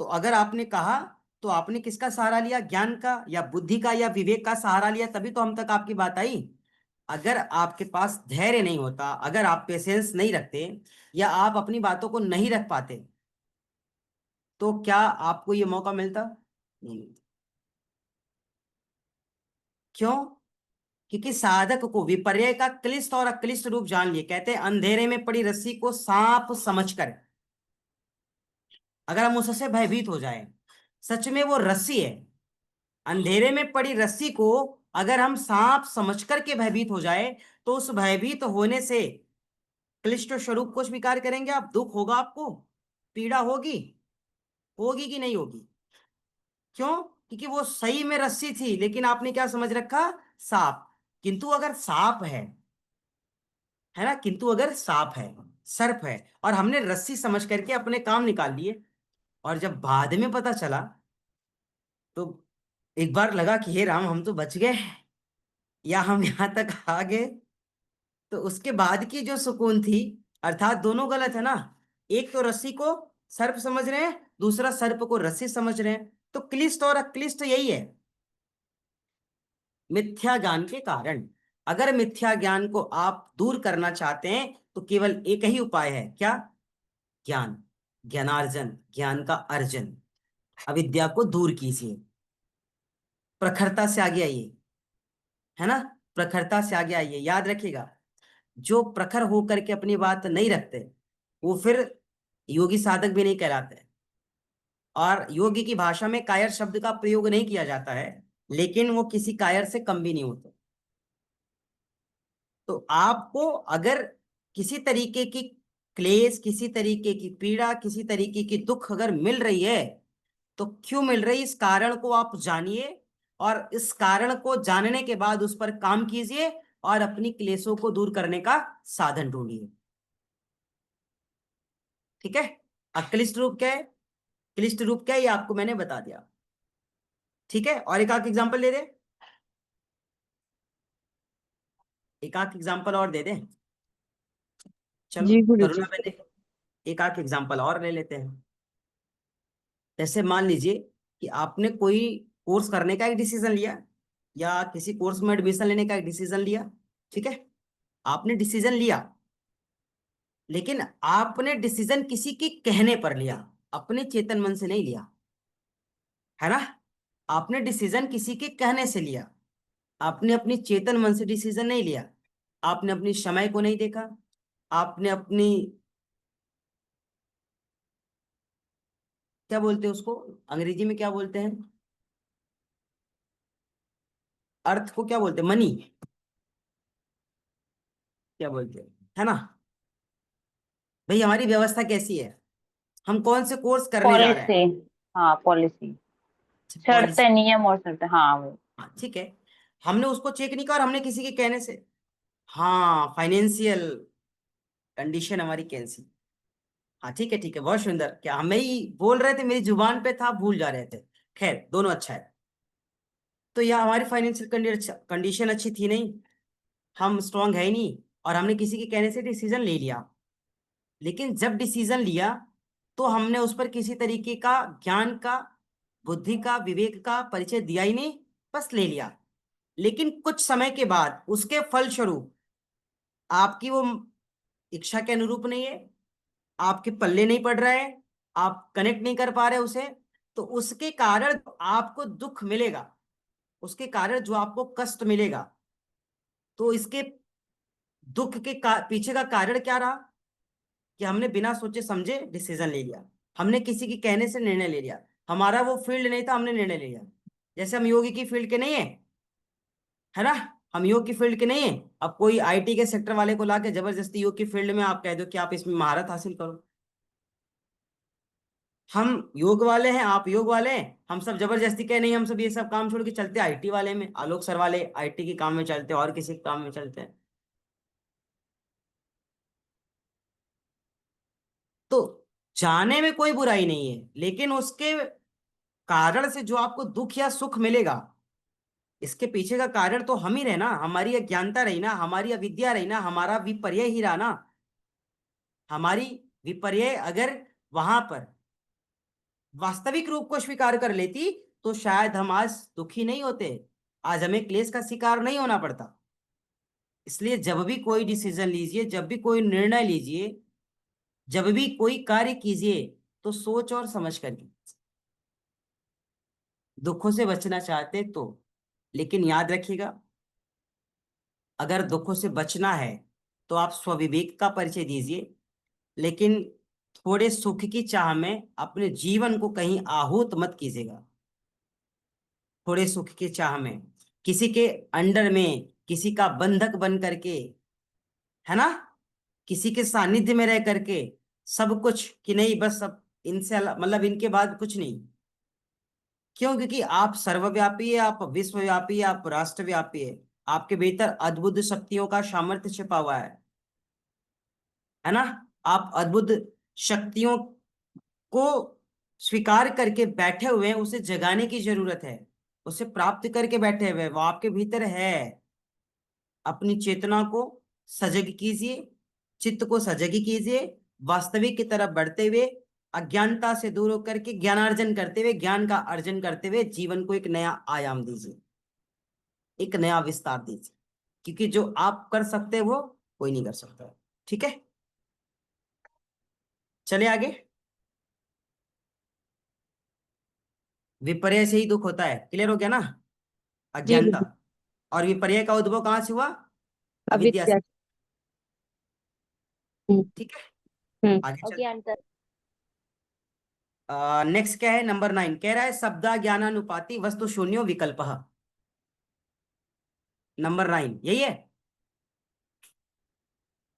S2: तो अगर आपने कहा तो आपने किसका सहारा लिया? ज्ञान का या बुद्धि का या विवेक का सहारा लिया, तभी तो हम तक आपकी बात आई। अगर आपके पास धैर्य नहीं होता, अगर आप पेशेंस नहीं रखते या आप अपनी बातों को नहीं रख पाते, तो क्या आपको ये मौका मिलता? नहीं मिलता। क्यों? क्योंकि साधक को विपर्य का क्लिष्ट और अक्लिष्ट रूप जान लिए। कहते हैं अंधेरे में पड़ी रस्सी को सांप समझकर अगर हम उससे भयभीत हो जाए, सच में वो रस्सी है। अंधेरे में पड़ी रस्सी को अगर हम सांप समझ करके भयभीत हो जाए, तो उस भयभीत होने से क्लिष्ट स्वरूप को स्वीकार करेंगे आप? दुख होगा आपको, पीड़ा होगी, होगी कि नहीं होगी? क्यों? क्योंकि वो सही में रस्सी थी, लेकिन आपने क्या समझ रखा? सांप। किंतु अगर सांप है ना, किंतु अगर सांप है, सर्प है, और हमने रस्सी समझ करके अपने काम निकाल लिए, और जब बाद में पता चला तो एक बार लगा कि हे राम, हम तो बच गए, या हम यहां तक आ गए, तो उसके बाद की जो सुकून थी, अर्थात दोनों गलत है ना। एक तो रस्सी को सर्प समझ रहे हैं, दूसरा सर्प को रस्सी समझ रहे हैं। तो क्लिष्ट और अक्लिष्ट यही है, मिथ्या ज्ञान के कारण। अगर मिथ्या ज्ञान को आप दूर करना चाहते हैं तो केवल एक ही उपाय है, क्या? ज्ञान, ज्ञानार्जन, ज्ञान का अर्जन। अविद्या को दूर कीजिए, प्रखरता से आगे आइए, है ना, प्रखरता से आगे आइए। याद रखिएगा, जो प्रखर होकर के अपनी बात नहीं रखते वो फिर योगी साधक भी नहीं कहलाते। और योगी की भाषा में कायर शब्द का प्रयोग नहीं किया जाता है, लेकिन वो किसी कायर से कम भी नहीं होते। तो आपको अगर किसी तरीके की क्लेश, किसी तरीके की पीड़ा, किसी तरीके की दुख अगर मिल रही है, तो क्यों मिल रही, इस कारण को आप जानिए, और इस कारण को जानने के बाद उस पर काम कीजिए, और अपनी क्लेशों को दूर करने का साधन ढूंढिए। ठीक है? अक्लिष्ट रूप क्या है, क्लिष्ट रूप क्या है, ये आपको मैंने बता दिया। ठीक है, और एक आध एग्जांपल दे दे, एक आध एग्जांपल और दे दे। चलो
S3: जी गुरुजी।
S2: करुणा बेटे, एक आध एग्जांपल और ले लेते हैं। जैसे मान लीजिए कि आपने कोई कोर्स करने का एक डिसीजन लिया, या किसी कोर्स में एडमिशन लेने का एक डिसीजन लिया। ठीक है, आपने डिसीजन लिया, लेकिन आपने डिसीजन किसी के कहने पर लिया, अपने चेतन मन से नहीं लिया, है ना। आपने डिसीजन किसी के कहने से लिया, आपने अपनी चेतन मन से डिसीजन नहीं लिया। आपने अपनी समय को नहीं देखा, आपने अपनी, क्या बोलते हैं उसको, अंग्रेजी में क्या बोलते हैं, अर्थ को क्या बोलते हैं, मनी, क्या बोलते हैं, है ना। भाई हमारी व्यवस्था कैसी है, हम कौन से कोर्स करने जा रहे
S4: पॉलिसी।
S2: हैं?
S4: हाँ, पॉलिसी।
S2: पॉलिसी।
S4: शर्तें, नियम और शर्तें, हाँ वो।
S2: हाँ ठीक है, हमने उसको चेक नहीं किया और हमने किसी के कहने से, हाँ, फाइनेंशियल कंडीशन हमारी कैसी। हाँ ठीक है, ठीक है, बहुत सुंदर, क्या हमें ही बोल रहे थे, मेरी जुबान पे था, भूल जा रहे थे। खैर दोनों अच्छा है। तो यह हमारी फाइनेंशियल कंडीशन अच्छी थी नहीं, हम स्ट्रांग है ही नहीं, और हमने किसी के कहने से डिसीजन ले लिया। लेकिन जब डिसीजन लिया तो हमने उस पर किसी तरीके का ज्ञान का, बुद्धि का, विवेक का परिचय दिया ही नहीं, बस ले लिया। लेकिन कुछ समय के बाद उसके फलस्वरूप आपकी वो इच्छा के अनुरूप नहीं है, आपके पल्ले नहीं पड़ रहा है, आप कनेक्ट नहीं कर पा रहे उसे, तो उसके कारण आपको दुख मिलेगा, उसके कारण जो आपको कष्ट मिलेगा, तो इसके दुख के पीछे का कारण क्या रहा? कि हमने बिना सोचे समझे डिसीजन ले लिया, हमने किसी के कहने से निर्णय ले लिया, हमारा वो फील्ड नहीं था, हमने निर्णय ले लिया। जैसे हम योगी की फील्ड के नहीं है, है ना, हम योग की फील्ड के नहीं है। अब कोई आईटी के सेक्टर वाले को लाके जबरदस्ती योग की फील्ड में आप कह दो कि आप इसमें महारत हासिल करो। हम योग वाले हैं, आप योग वाले हैं, हम सब जबरदस्ती कह नहीं, हम सब ये सब काम छोड़ के चलते आईटी वाले में, आलोक सर वाले आईटी के काम में चलते हैं, और किसी के काम में चलते हैं। तो जाने में कोई बुराई नहीं है, लेकिन उसके कारण से जो आपको दुख या सुख मिलेगा, इसके पीछे का कारण तो हम ही रहे ना, हमारी अज्ञानता रही ना, हमारी अविद्या रही ना, हमारा विपर्य ही रहा ना। हमारी विपर्य अगर वहां पर वास्तविक रूप को स्वीकार कर लेती, तो शायद हम आज दुखी नहीं होते, आज हमें क्लेश का शिकार नहीं होना पड़ता। इसलिए जब भी कोई डिसीजन लीजिए, जब भी कोई निर्णय लीजिए, जब भी कोई कार्य कीजिए, तो सोच और समझ कर कीजिए। दुखों से बचना चाहते तो, लेकिन याद रखिएगा, अगर दुखों से बचना है तो आप स्वविवेक का परिचय दीजिए, लेकिन थोड़े सुख की चाह में अपने जीवन को कहीं आहूत मत कीजिएगा। थोड़े सुख की चाह में किसी के अंडर में, किसी का बंधक बन करके, है ना, किसी के सानिध्य में रह करके सब कुछ, कि नहीं बस सब इनसे मतलब इनके बाद कुछ नहीं। क्यों? क्योंकि आप सर्वव्यापी है, आप विश्वव्यापी है, आप राष्ट्रव्यापी है। आपके भीतर अद्भुत शक्तियों का सामर्थ्य छिपा हुआ है ना। आप अद्भुत शक्तियों को स्वीकार करके बैठे हुए हैं, उसे जगाने की जरूरत है। उसे प्राप्त करके बैठे हुए हैं, वो आपके भीतर है। अपनी चेतना को सजग कीजिए, चित्त को सजग कीजिए, वास्तविक की तरफ बढ़ते हुए, अज्ञानता से दूर होकर के ज्ञानार्जन करते हुए, ज्ञान का अर्जन करते हुए जीवन को एक नया आयाम दीजिए, एक नया विस्तार दीजिए। क्योंकि जो आप कर सकते हो वो कोई नहीं कर सकता। ठीक है, चले आगे। विपर्य से ही दुख होता है, क्लियर हो गया ना।
S3: जी
S2: अज्ञानता।
S3: गुरुजी।
S2: और विपर्य का उद्भव कहां से हुआ? अविद्या से।
S3: अविद्या। हम्म।
S2: ठीक है,
S3: हम्म।
S2: आगे चलते।
S1: अज्ञानता।
S2: नेक्स्ट क्या है? नंबर 9 कह रहा है शब्दा ज्ञानानुपाति वस्तु शून्यो विकल्प। नंबर 9 यही है,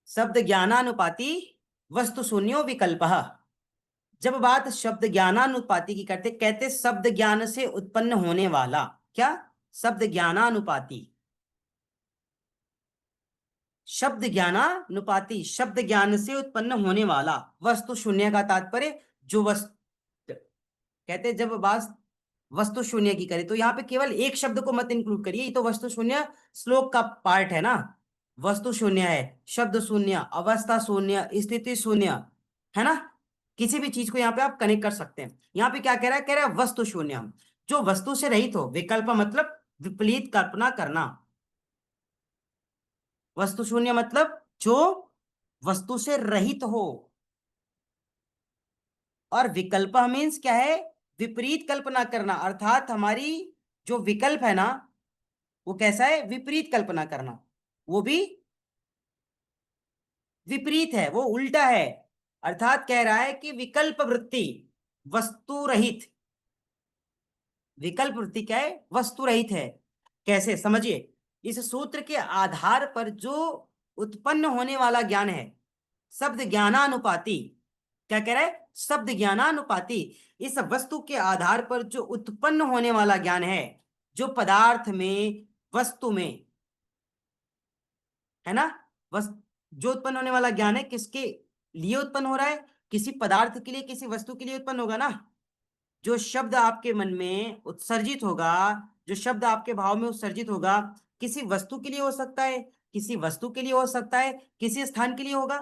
S2: शब्द ज्ञानानुपाति वस्तु शून्यो विकल्प। जब बात शब्द ज्ञानानुपाति की करते, कहते शब्द ज्ञान से उत्पन्न होने वाला, क्या? शब्द ज्ञानानुपाति। शब्द ज्ञानानुपाति, शब्द ज्ञान से उत्पन्न होने वाला। वस्तु शून्य का तात्पर्य जो वस्तु, कहते जब बात वस्तु शून्य की करें तो यहाँ पे केवल एक शब्द को मत इंक्लूड करिए, ये तो वस्तु शून्य श्लोक का पार्ट है ना। वस्तु शून्य है, शब्द शून्य, अवस्था शून्य, स्थिति शून्य, है ना। किसी भी चीज को यहाँ पे आप कनेक्ट कर सकते हैं। यहाँ पे क्या कह रहा है? कह रहा है वस्तु शून्य, जो वस्तु से रहित हो। विकल्प मतलब विपरीत कल्पना करना। वस्तु शून्य मतलब जो वस्तु से रहित हो। और विकल्प मीन्स क्या है? विपरीत कल्पना करना। अर्थात हमारी जो विकल्प है ना, वो कैसा है? विपरीत कल्पना करना। वो भी विपरीत है, वो उल्टा है। अर्थात कह रहा है कि विकल्प वृत्ति वस्तु रहित। विकल्प वृत्ति क्या है? वस्तु रहित है। कैसे? समझिए, इस सूत्र के आधार पर जो उत्पन्न होने वाला ज्ञान है, शब्द ज्ञानानुपाति। क्या कह रहा है? शब्द ज्ञानानुपाति। इस वस्तु के आधार पर जो उत्पन्न होने वाला ज्ञान है, जो पदार्थ में, वस्तु में, है ना, बस जो उत्पन्न होने वाला ज्ञान है किसके लिए उत्पन्न हो रहा है? किसी पदार्थ के लिए, किसी वस्तु के लिए उत्पन्न होगा ना। जो शब्द आपके मन में उत्सर्जित होगा, जो शब्द आपके भाव में उत्सर्जित होगा, किसी वस्तु के लिए हो सकता है, किसी वस्तु के लिए हो सकता है, किसी स्थान के लिए होगा,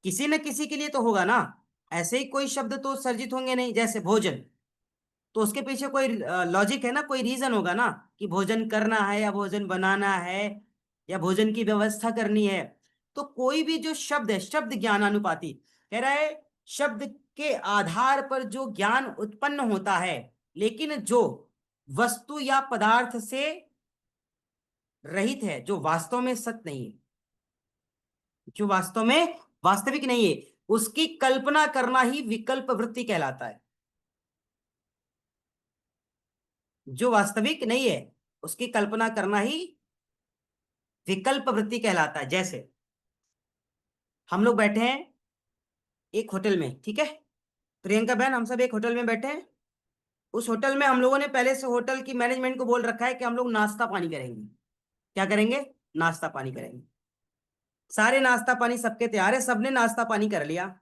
S2: किसी न किसी के लिए तो होगा ना। ऐसे ही कोई शब्द तो उत्सर्जित होंगे नहीं। जैसे भोजन, तो उसके पीछे कोई लॉजिक है ना, कोई रीजन होगा ना, कि भोजन करना है या भोजन बनाना है या भोजन की व्यवस्था करनी है। तो कोई भी जो शब्द है, शब्द ज्ञानानुपाती, कह रहा है शब्द के आधार पर जो ज्ञान उत्पन्न होता है, लेकिन जो वस्तु या पदार्थ से रहित है, जो वास्तव में सत्य नहीं है, जो वास्तव में वास्तविक नहीं है, उसकी कल्पना करना ही विकल्प वृत्ति कहलाता है। जो वास्तविक नहीं है उसकी कल्पना करना ही विकल्प वृत्ति कहलाता है। जैसे हम लोग बैठे हैं एक होटल में, ठीक है, प्रियंका बहन, हम सब एक होटल में बैठे हैं। उस होटल में हम लोगों ने पहले से होटल की मैनेजमेंट को बोल रखा है कि हम लोग नाश्ता पानी करेंगे। क्या करेंगे? नाश्ता पानी करेंगे। सारे नाश्ता पानी सबके तैयार है, सबने नाश्ता पानी कर लिया।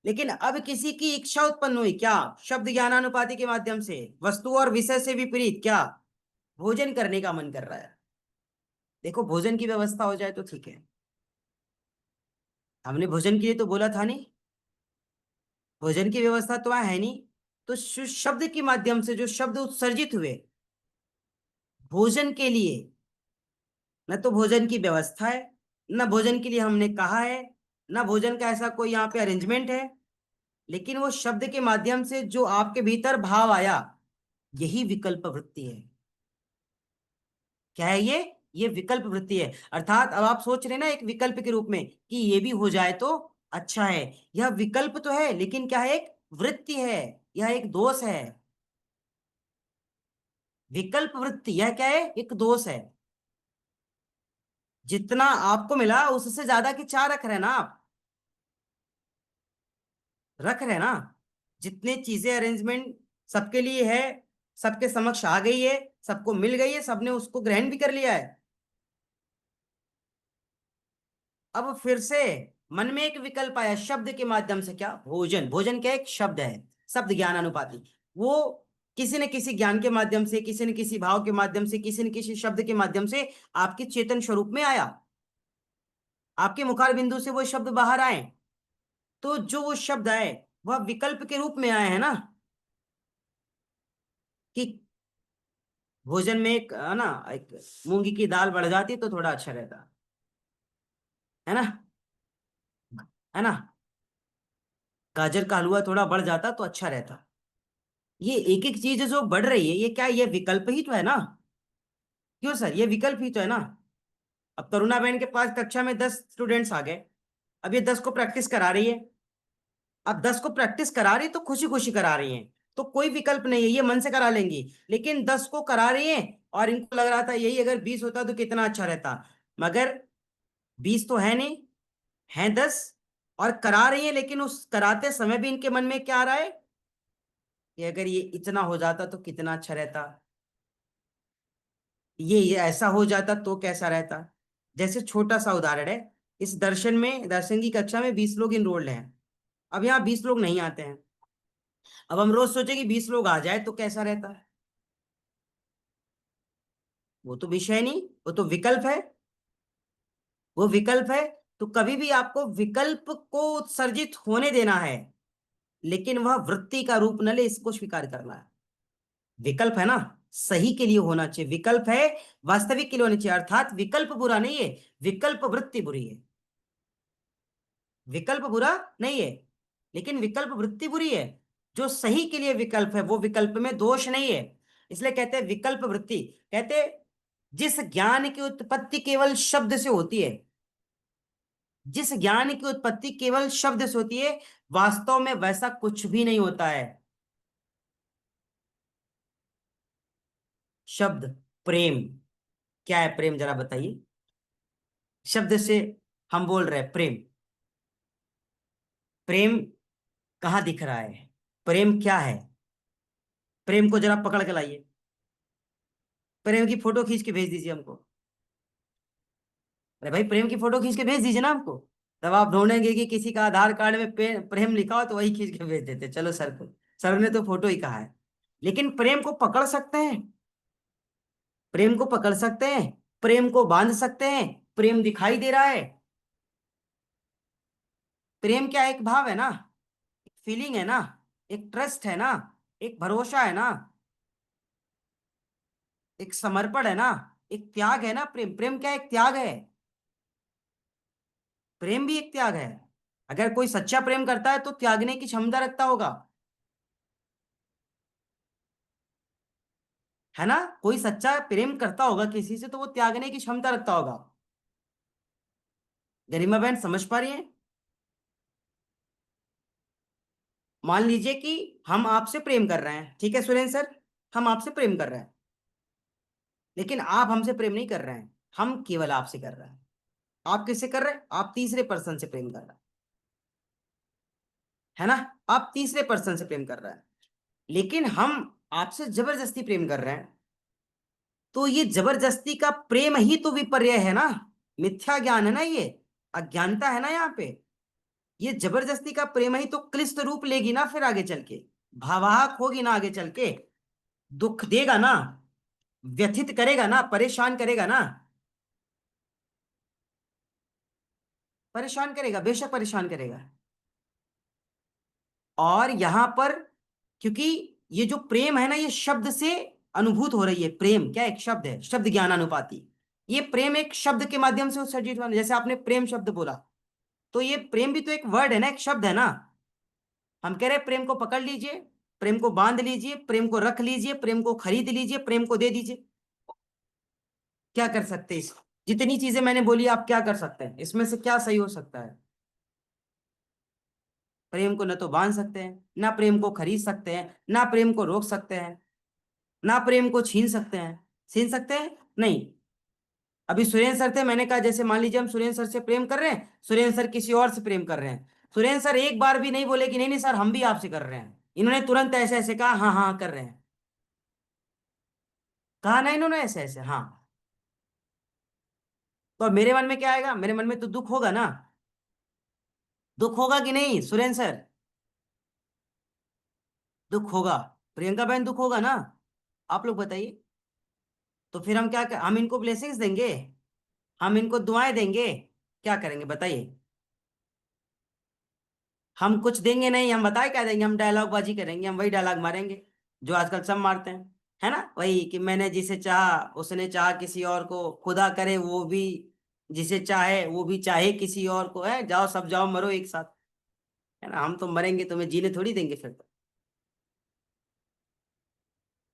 S2: लेकिन अब किसी की इच्छा उत्पन्न हुई, क्या? शब्द ज्ञानानुपाति के माध्यम से, वस्तु और विषय से विपरीत, क्या? भोजन करने का मन कर रहा है। देखो, भोजन की व्यवस्था हो जाए तो ठीक है, हमने भोजन के लिए तो बोला था नहीं, भोजन की व्यवस्था तो वहां है नहीं। तो शब्द के माध्यम से जो शब्द उत्सर्जित हुए भोजन के लिए, न तो भोजन की व्यवस्था है, न भोजन के लिए हमने कहा है, न भोजन का ऐसा कोई यहाँ पे अरेंजमेंट है, लेकिन वो शब्द के माध्यम से जो आपके भीतर भाव आया, यही विकल्प वृत्ति है। क्या है ये विकल्प वृत्ति है। अर्थात अब आप सोच रहे हैं ना एक विकल्प के रूप में कि ये भी हो जाए तो अच्छा है। यह विकल्प तो है, लेकिन क्या है? एक वृत्ति है, यह एक दोष है। विकल्प वृत्ति यह क्या है? एक दोष है। जितना आपको मिला उससे ज्यादा की चाह रख रहे हैं ना आप। रख रहे हैं ना, जितने चीजें अरेंजमेंट सबके लिए है, सबके समक्ष आ गई है, सबको मिल गई है, सबने उसको ग्रहण भी कर लिया है। अब फिर से मन में एक विकल्प आया शब्द के माध्यम से, क्या? भोजन। भोजन क्या? एक शब्द है, शब्द ज्ञान अनुपाति। वो किसी न किसी ज्ञान के माध्यम से, किसी न किसी भाव के माध्यम से, किसी न किसी शब्द के माध्यम से आपके चेतन स्वरूप में आया, आपके मुखार बिंदु से वो शब्द बाहर आए। तो जो वो शब्द आए वह विकल्प के रूप में आए हैं ना, कि भोजन में एक है ना, एक मूंगी की दाल बढ़ जाती तो थोड़ा अच्छा रहता, है ना, है ना, गाजर का हलवा थोड़ा बढ़ जाता तो अच्छा रहता। ये एक एक चीज जो बढ़ रही है, ये क्या है? ये विकल्प ही तो है ना। क्यों सर? ये विकल्प ही तो है ना। अब तरुणा बहन के पास कक्षा में 10 स्टूडेंट्स आ गए, अब ये 10 को प्रैक्टिस करा रही है। अब 10 को प्रैक्टिस करा रही है तो खुशी खुशी करा रही है, तो कोई विकल्प नहीं है, ये मन से करा लेंगी। लेकिन 10 को करा रही है और इनको लग रहा था यही अगर 20 होता तो कितना अच्छा रहता, मगर 20 तो है नहीं, है 10। और करा रही है, लेकिन उस कराते समय भी इनके मन में क्या आ रहा है कि अगर ये इतना हो जाता तो कितना अच्छा रहता, ये ऐसा हो जाता तो कैसा रहता। जैसे छोटा सा उदाहरण है, इस दर्शन में, दर्शन की कक्षा में 20 लोग इनरोल्ड हैं। अब यहाँ 20 लोग नहीं आते हैं। अब हम रोज सोचे कि 20 लोग आ जाए तो कैसा रहता है। वो तो विषय नहीं, वो तो विकल्प है, वो विकल्प है। तो कभी भी आपको विकल्प को उत्सर्जित होने देना है, लेकिन वह वृत्ति का रूप न ले, इसको स्वीकार करना है। विकल्प है ना, सही के लिए होना चाहिए, विकल्प है वास्तविक के लिए होना चाहिए। अर्थात विकल्प बुरा नहीं है, विकल्प वृत्ति बुरी है। विकल्प बुरा नहीं है, लेकिन विकल्प वृत्ति बुरी है। जो सही के लिए विकल्प है वो विकल्प में दोष नहीं है, इसलिए कहते हैं विकल्प वृत्ति। कहते हैं जिस ज्ञान की उत्पत्ति केवल शब्द से होती है, जिस ज्ञान की उत्पत्ति केवल शब्द से होती है, वास्तव में वैसा कुछ भी नहीं होता है। शब्द प्रेम, क्या है प्रेम? जरा बताइए। शब्द से हम बोल रहे हैं प्रेम, प्रेम कहाँ दिख रहा है? प्रेम क्या है? प्रेम को जरा पकड़ के लाइए, प्रेम की फोटो खींच के भेज दीजिए हमको। अरे भाई, प्रेम की फोटो खींच के भेज दीजिए ना हमको। तब आप ढूंढेंगे कि किसी का आधार कार्ड में प्रेम लिखा हो तो वही खींच के भेज देते, चलो सर को, सर ने तो फोटो ही कहा है। लेकिन प्रेम को पकड़ सकते हैं, प्रेम को पकड़ सकते हैं, प्रेम को बांध सकते हैं, प्रेम दिखाई दे रहा है। प्रेम क्या एक भाव है ना, एक फीलिंग है ना, एक ट्रस्ट है ना, एक भरोसा है ना, एक समर्पण है ना, एक त्याग है ना। प्रेम, प्रेम क्या एक त्याग है, प्रेम भी एक त्याग है। अगर कोई सच्चा प्रेम करता है तो त्यागने की क्षमता रखता होगा, है ना। कोई सच्चा प्रेम करता होगा किसी से तो वो त्यागने की क्षमता रखता होगा। गरिमा बहन समझ पा रही है? मान लीजिए कि हम आपसे प्रेम कर रहे हैं, ठीक है सुरेंद्र सर, हम आपसे प्रेम कर रहे हैं, लेकिन आप हमसे प्रेम नहीं कर रहे हैं, हम केवल आपसे कर रहे हैं। आप किससे कर रहे हैं? आप तीसरे पर्सन से प्रेम कर रहे हैं, है ना। आप तीसरे पर्सन से प्रेम कर रहे हैं, लेकिन हम आपसे जबरदस्ती प्रेम कर रहे हैं। तो ये जबरदस्ती का प्रेम ही तो विपर्य है ना, मिथ्या ज्ञान है ना, ये अज्ञानता है ना यहाँ पे। ये जबरदस्ती का प्रेम ही तो क्लिष्ट रूप लेगी ना, फिर आगे चल के भावाहक होगी ना, आगे चल के दुख देगा ना, व्यथित करेगा ना, परेशान करेगा ना, परेशान करेगा, बेशक परेशान करेगा। और यहां पर, क्योंकि ये जो प्रेम है ना, ये शब्द से अनुभूत हो रही है। प्रेम क्या एक शब्द है, शब्द ज्ञानानुपाती। ये प्रेम एक शब्द के माध्यम से उत्सर्जित हुआ, जैसे आपने प्रेम शब्द बोला, तो ये प्रेम भी तो एक वर्ड है ना, एक शब्द है ना। हम कह रहे हैं प्रेम को पकड़ लीजिए, प्रेम को बांध लीजिए, प्रेम को रख लीजिए, प्रेम को खरीद लीजिए, प्रेम को दे दीजिए। क्या कर सकते हैं इस, जितनी चीजें मैंने बोली आप क्या कर सकते हैं, इसमें से क्या सही हो सकता है? प्रेम को न तो बांध सकते हैं, ना प्रेम को खरीद सकते हैं, ना प्रेम को रोक सकते हैं, ना प्रेम को छीन सकते हैं। छीन सकते हैं? नहीं। अभी सुरेंद्र सर थे, मैंने कहा जैसे मान लीजिए हम सुरेंद्र सर से प्रेम कर रहे हैं, सुरेंद्र सर किसी और से प्रेम कर रहे हैं, सुरेंद्र सर एक बार भी नहीं बोले कि नहीं नहीं सर हम भी आपसे कर रहे हैं। इन्होंने तुरंत ऐसे ऐसे कहा, हाँ हाँ कर रहे हैं, कहा ना इन्होंने ऐसे ऐसे हाँ। तो मेरे मन में क्या आएगा, मेरे मन में तो दुख होगा ना, दुख होगा कि नहीं सुरेंद्र सर? दुख होगा। प्रियंका बहन दुख होगा ना? आप लोग बताइए। तो फिर हम हम इनको ब्लेसिंग्स देंगे, हम इनको दुआएं देंगे, क्या करेंगे बताइए? हम कुछ देंगे नहीं, हम बताए क्या देंगे, हम डायलॉग बाजी करेंगे, हम वही डायलॉग मारेंगे जो आजकल सब मारते हैं, है ना? वही कि मैंने जिसे चाहा उसने चाहा किसी और को, खुदा करे वो भी जिसे चाहे वो भी चाहे किसी और को, है जाओ सब जाओ मरो एक साथ, है ना? हम तो मरेंगे, तुम्हें जीने थोड़ी देंगे फिर तो।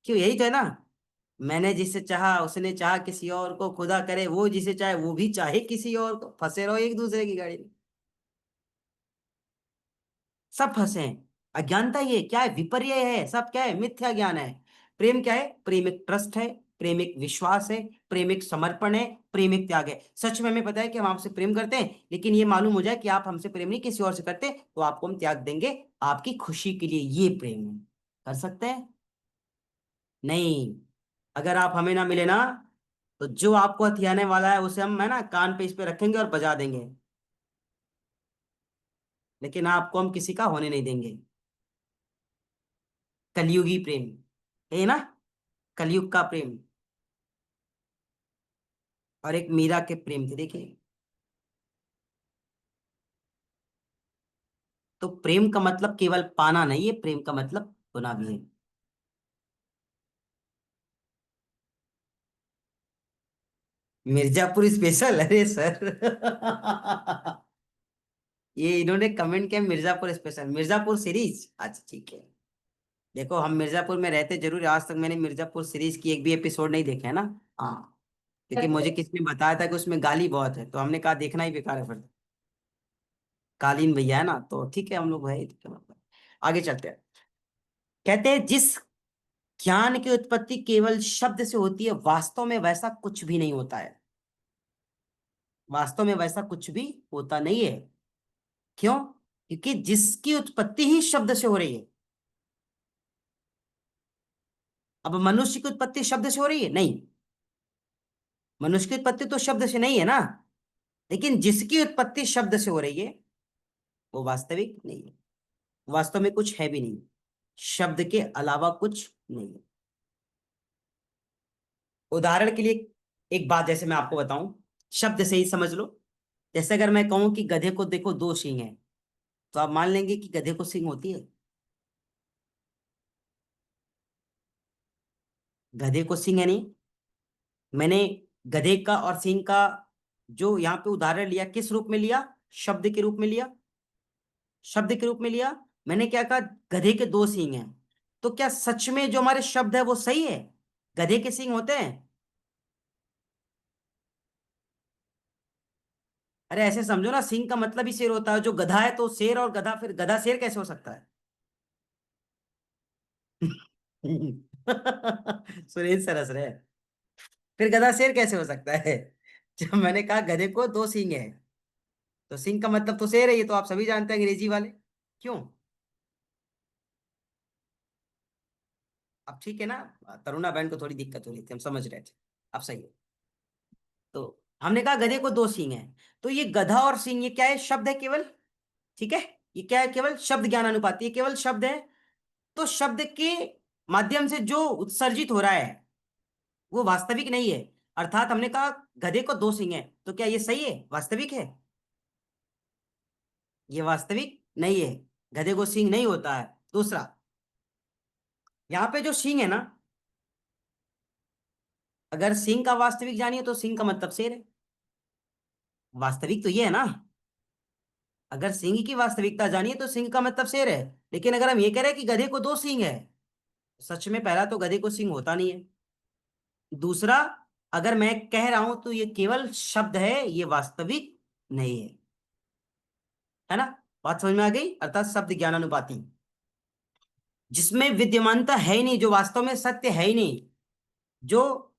S2: क्यों, यही तो है ना, मैंने जिसे चाहा उसने चाहा किसी और को, खुदा करे वो जिसे चाहे वो भी चाहे किसी और को, फंसे रहो एक दूसरे की गाड़ी में, सब फंसे हैं। अज्ञानता ये क्या है, विपर्य है सब, क्या है, मिथ्या ज्ञान है। प्रेम क्या है, प्रेम एक ट्रस्ट है, प्रेम एक विश्वास है, प्रेम एक समर्पण है, प्रेम एक त्याग है। सच में हमें पता है कि हम आपसे प्रेम करते हैं, लेकिन ये मालूम हो जाए कि आप हमसे प्रेम नहीं किसी और से करते, तो आपको हम त्याग देंगे आपकी खुशी के लिए, ये प्रेम है। कर सकते हैं? नहीं। अगर आप हमें ना मिले ना, तो जो आपको हथियाने वाला है उसे हम, है ना, कान पे इस पे रखेंगे और बजा देंगे, लेकिन आपको हम किसी का होने नहीं देंगे। कलयुगी प्रेम, है ना, कलयुग का प्रेम। और एक मीरा के प्रेम थे, देखिए। तो प्रेम का मतलब केवल पाना नहीं है, प्रेम का मतलब होना भी है। मिर्जापुर स्पेशल, अरे सर ये इन्होंने कमेंट किया मिर्जापुर स्पेशल, मिर्जापुर सीरीज, अच्छा ठीक है। देखो हम मिर्जापुर में रहते जरूर, आज तक मैंने मिर्जापुर सीरीज की एक भी एपिसोड नहीं देखा है ना। हाँ, क्योंकि मुझे किसी ने बताया था कि उसमें गाली बहुत है, तो हमने कहा देखना ही बेकार है फिर। कालीन भैया है ना, तो ठीक है हम लोग है, ठीक है मतलब। आगे चलते हैं। कहते हैं जिस ज्ञान की उत्पत्ति केवल शब्द से होती है, वास्तव में वैसा कुछ भी नहीं होता है। वास्तव में वैसा कुछ भी होता नहीं है। क्यों? क्योंकि जिसकी उत्पत्ति ही शब्द से हो रही है। अब मनुष्य की उत्पत्ति शब्द से हो रही है? नहीं, मनुष्य की उत्पत्ति तो शब्द से नहीं है ना। लेकिन जिसकी उत्पत्ति शब्द से हो रही है वो वास्तविक नहीं है, वास्तव में कुछ है भी नहीं, शब्द के अलावा कुछ नहीं है। उदाहरण के लिए एक बात जैसे मैं आपको बताऊं, शब्द से ही समझ लो। जैसे अगर मैं कहूं कि गधे को देखो दो सींग हैं, तो आप मान लेंगे कि गधे को सींग होती है? गधे को सींग है नहीं। मैंने गधे का और सींग का जो यहाँ पे उदाहरण लिया, किस रूप में लिया? शब्द के रूप में लिया, शब्द के रूप में लिया। मैंने क्या कहा, गधे के दो सींग हैं। तो क्या सच में जो हमारे शब्द है वो सही है? गधे के सींग होते हैं? अरे ऐसे समझो ना, सिंह का मतलब ही शेर होता है, जो गधा है तो शेर, और गधा, फिर गधा शेर कैसे हो सकता है? सुरेश सर हंस रहे हैं। फिर गधा शेर कैसे हो सकता है? जब मैंने कहा गधे को दो सींग है, तो सिंह का मतलब तो शेर है, ये तो आप सभी जानते हैं अंग्रेजी वाले। क्यों? अब ठीक है ना, तरुणा बहन को थोड़ी दिक्कत हो रही थी, हम समझ रहे थे। अब सही है। तो हमने कहा गधे को दो सींग है, तो ये गधा और सींग ये क्या है, शब्द है केवल। ठीक है, ये क्या है, केवल शब्द ज्ञानानुपाती, ये केवल शब्द है। तो शब्द के माध्यम से जो उत्सर्जित हो रहा है वो वास्तविक नहीं है। अर्थात हमने कहा गधे को दो सींग है, तो क्या ये सही है, वास्तविक है? ये वास्तविक नहीं है, गधे को सींग नहीं होता है। दूसरा, यहां पे जो सींग है ना, अगर सींग का वास्तविक जानिए तो सींग का मतलब शेर है। वास्तविक तो ये है ना, अगर सिंह की वास्तविकता जानिए तो सिंह का मतलब शेर है। लेकिन अगर हम ये कह रहे हैं कि गधे को दो सींग है, सच में पहला तो गधे को सींग होता नहीं है। दूसरा, अगर मैं कह रहा हूं तो ये केवल शब्द है, ये वास्तविक नहीं है। है ना? बात समझ में आ गई? अर्थात शब्द ज्ञानानुपाती, जिसमें विद्यमानता है ही नहीं, जो वास्तव में सत्य है ही नहीं, जो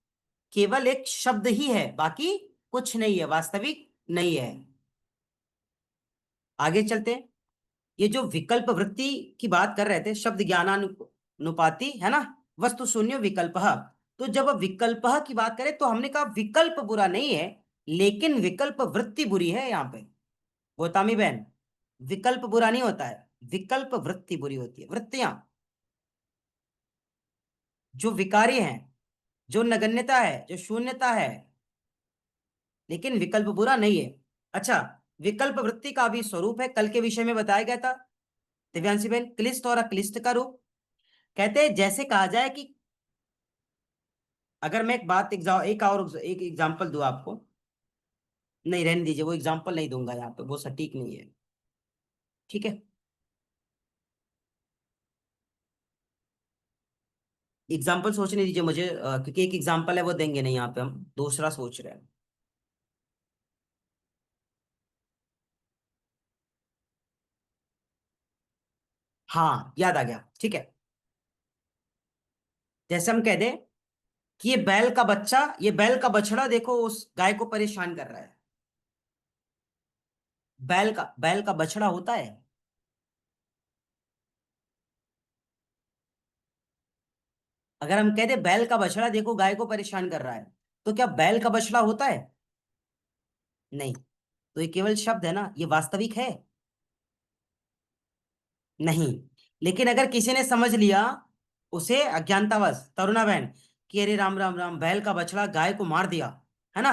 S2: केवल एक शब्द ही है, बाकी कुछ नहीं है, वास्तविक नहीं है। आगे चलते हैं। ये जो विकल्प वृत्ति की बात कर रहे थे, शब्द ज्ञानानुपाति, है ना, वस्तु शून्य विकल्प। तो जब विकल्प की बात करें तो हमने कहा विकल्प बुरा नहीं है, लेकिन विकल्प वृत्ति बुरी है यहाँ पे गौतमी बहन। विकल्प बुरा नहीं होता है, विकल्प वृत्ति बुरी होती है। वृत्तियां जो विकारी हैं, जो नगण्यता है, जो शून्यता है, लेकिन विकल्प बुरा नहीं है। अच्छा, विकल्प वृत्ति का भी स्वरूप है, कल के विषय में बताया गया था दिव्यांशी बहन, क्लिष्ट और अक्लिष्ट का रूप। कहते हैं जैसे कहा जाए कि अगर मैं एक एग्जांपल दूं आपको, नहीं रहने दीजिए, वो एग्जांपल नहीं दूंगा यहाँ पे, वो सटीक नहीं है, ठीक है। एग्जाम्पल सोचने दीजिए मुझे, क्योंकि एक एग्जाम्पल है वो देंगे नहीं यहाँ पे, हम दूसरा सोच रहे हैं। हाँ याद आ गया, ठीक है। जैसे हम कह दें कि ये बैल का बछड़ा देखो उस गाय को परेशान कर रहा है। बैल का बछड़ा होता है। अगर हम कह दें बैल का बछड़ा देखो गाय को परेशान कर रहा है, तो क्या बैल का बछड़ा होता है? नहीं। तो ये केवल शब्द है ना, ये वास्तविक है नहीं। लेकिन अगर किसी ने समझ लिया, उसे अज्ञानतावश, तरुणा बहन, कि अरे राम राम राम, बैल का बछड़ा गाय को मार दिया, है ना।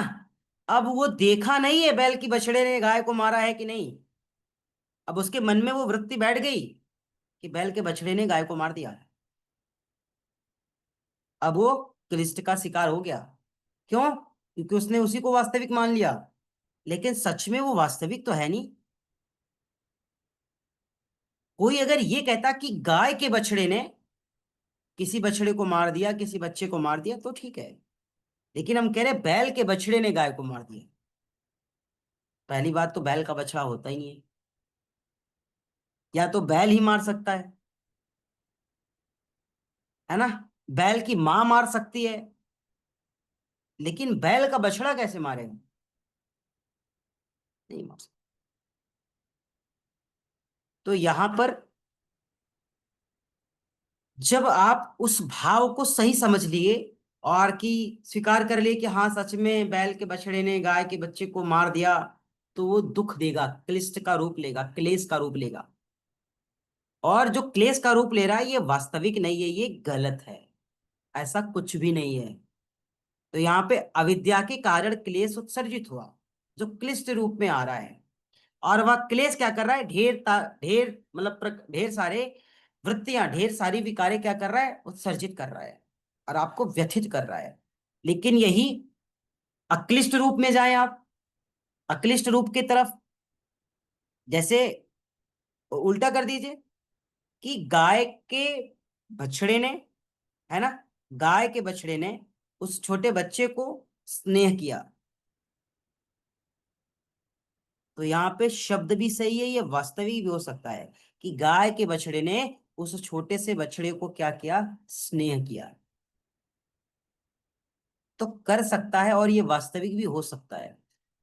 S2: अब वो देखा नहीं है बैल की बछड़े ने गाय को मारा है कि नहीं। अब उसके मन में वो वृत्ति बैठ गई कि बैल के बछड़े ने गाय को मार दिया है। अब वो क्लिष्ट का शिकार हो गया। क्यों? क्योंकि उसने उसी को वास्तविक मान लिया, लेकिन सच में वो वास्तविक तो है नहीं। कोई अगर ये कहता कि गाय के बछड़े ने किसी बछड़े को मार दिया, किसी बच्चे को मार दिया, तो ठीक है। लेकिन हम कह रहे बैल के बछड़े ने गाय को मार दिया। पहली बात तो बैल का बछड़ा होता ही नहीं है, या तो बैल ही मार सकता है ना। बैल की मां मार सकती है, लेकिन बैल का बछड़ा कैसे मारेगा? नहीं मार सकता। तो यहां पर जब आप उस भाव को सही समझ लिए और कि स्वीकार कर लिए कि हाँ सच में बैल के बछड़े ने गाय के बच्चे को मार दिया, तो वो दुख देगा, क्लिष्ट का रूप लेगा, क्लेश का रूप लेगा। और जो क्लेश का रूप ले रहा है ये वास्तविक नहीं है, ये गलत है, ऐसा कुछ भी नहीं है। तो यहाँ पे अविद्या के कारण क्लेश उत्सर्जित हुआ, जो क्लिष्ट रूप में आ रहा है। और वह क्लेश क्या कर रहा है? ढेर मतलब ढेर सारे वृत्तियां, ढेर सारी विकारे क्या कर रहा है? उत्सर्जित कर रहा है और आपको व्यथित कर रहा है। लेकिन यही अक्लिष्ट रूप में जाए आप, अक्लिष्ट रूप की तरफ, जैसे उल्टा कर दीजिए कि गाय के बछड़े ने, है ना, गाय के बछड़े ने उस छोटे बच्चे को स्नेह किया, तो यहाँ पे शब्द भी सही है, ये वास्तविक भी हो सकता है कि गाय के बछड़े ने उस छोटे से बछड़े को क्या किया? स्नेह किया। तो कर सकता है और ये वास्तविक भी हो सकता है।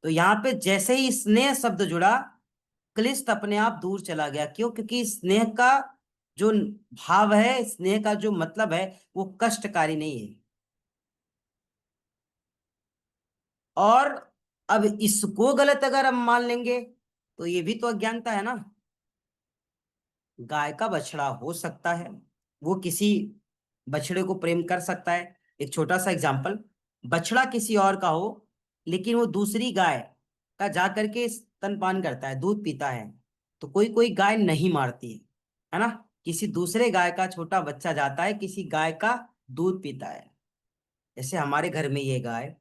S2: तो यहाँ पे जैसे ही स्नेह शब्द जुड़ा, क्लिष्ट अपने आप दूर चला गया। क्यों? क्योंकि स्नेह का जो भाव है, स्नेह का जो मतलब है, वो कष्टकारी नहीं है। और अब इसको गलत अगर हम मान लेंगे तो ये भी तो अज्ञानता है ना। गाय का बछड़ा हो सकता है, वो किसी बछड़े को प्रेम कर सकता है। एक छोटा सा एग्जांपल, बछड़ा किसी और का हो, लेकिन वो दूसरी गाय का जा करके स्तनपान करता है, दूध पीता है, तो कोई कोई गाय नहीं मारती है ना। किसी दूसरे गाय का छोटा बच्चा जाता है, किसी गाय का दूध पीता है। जैसे हमारे घर में ये गाय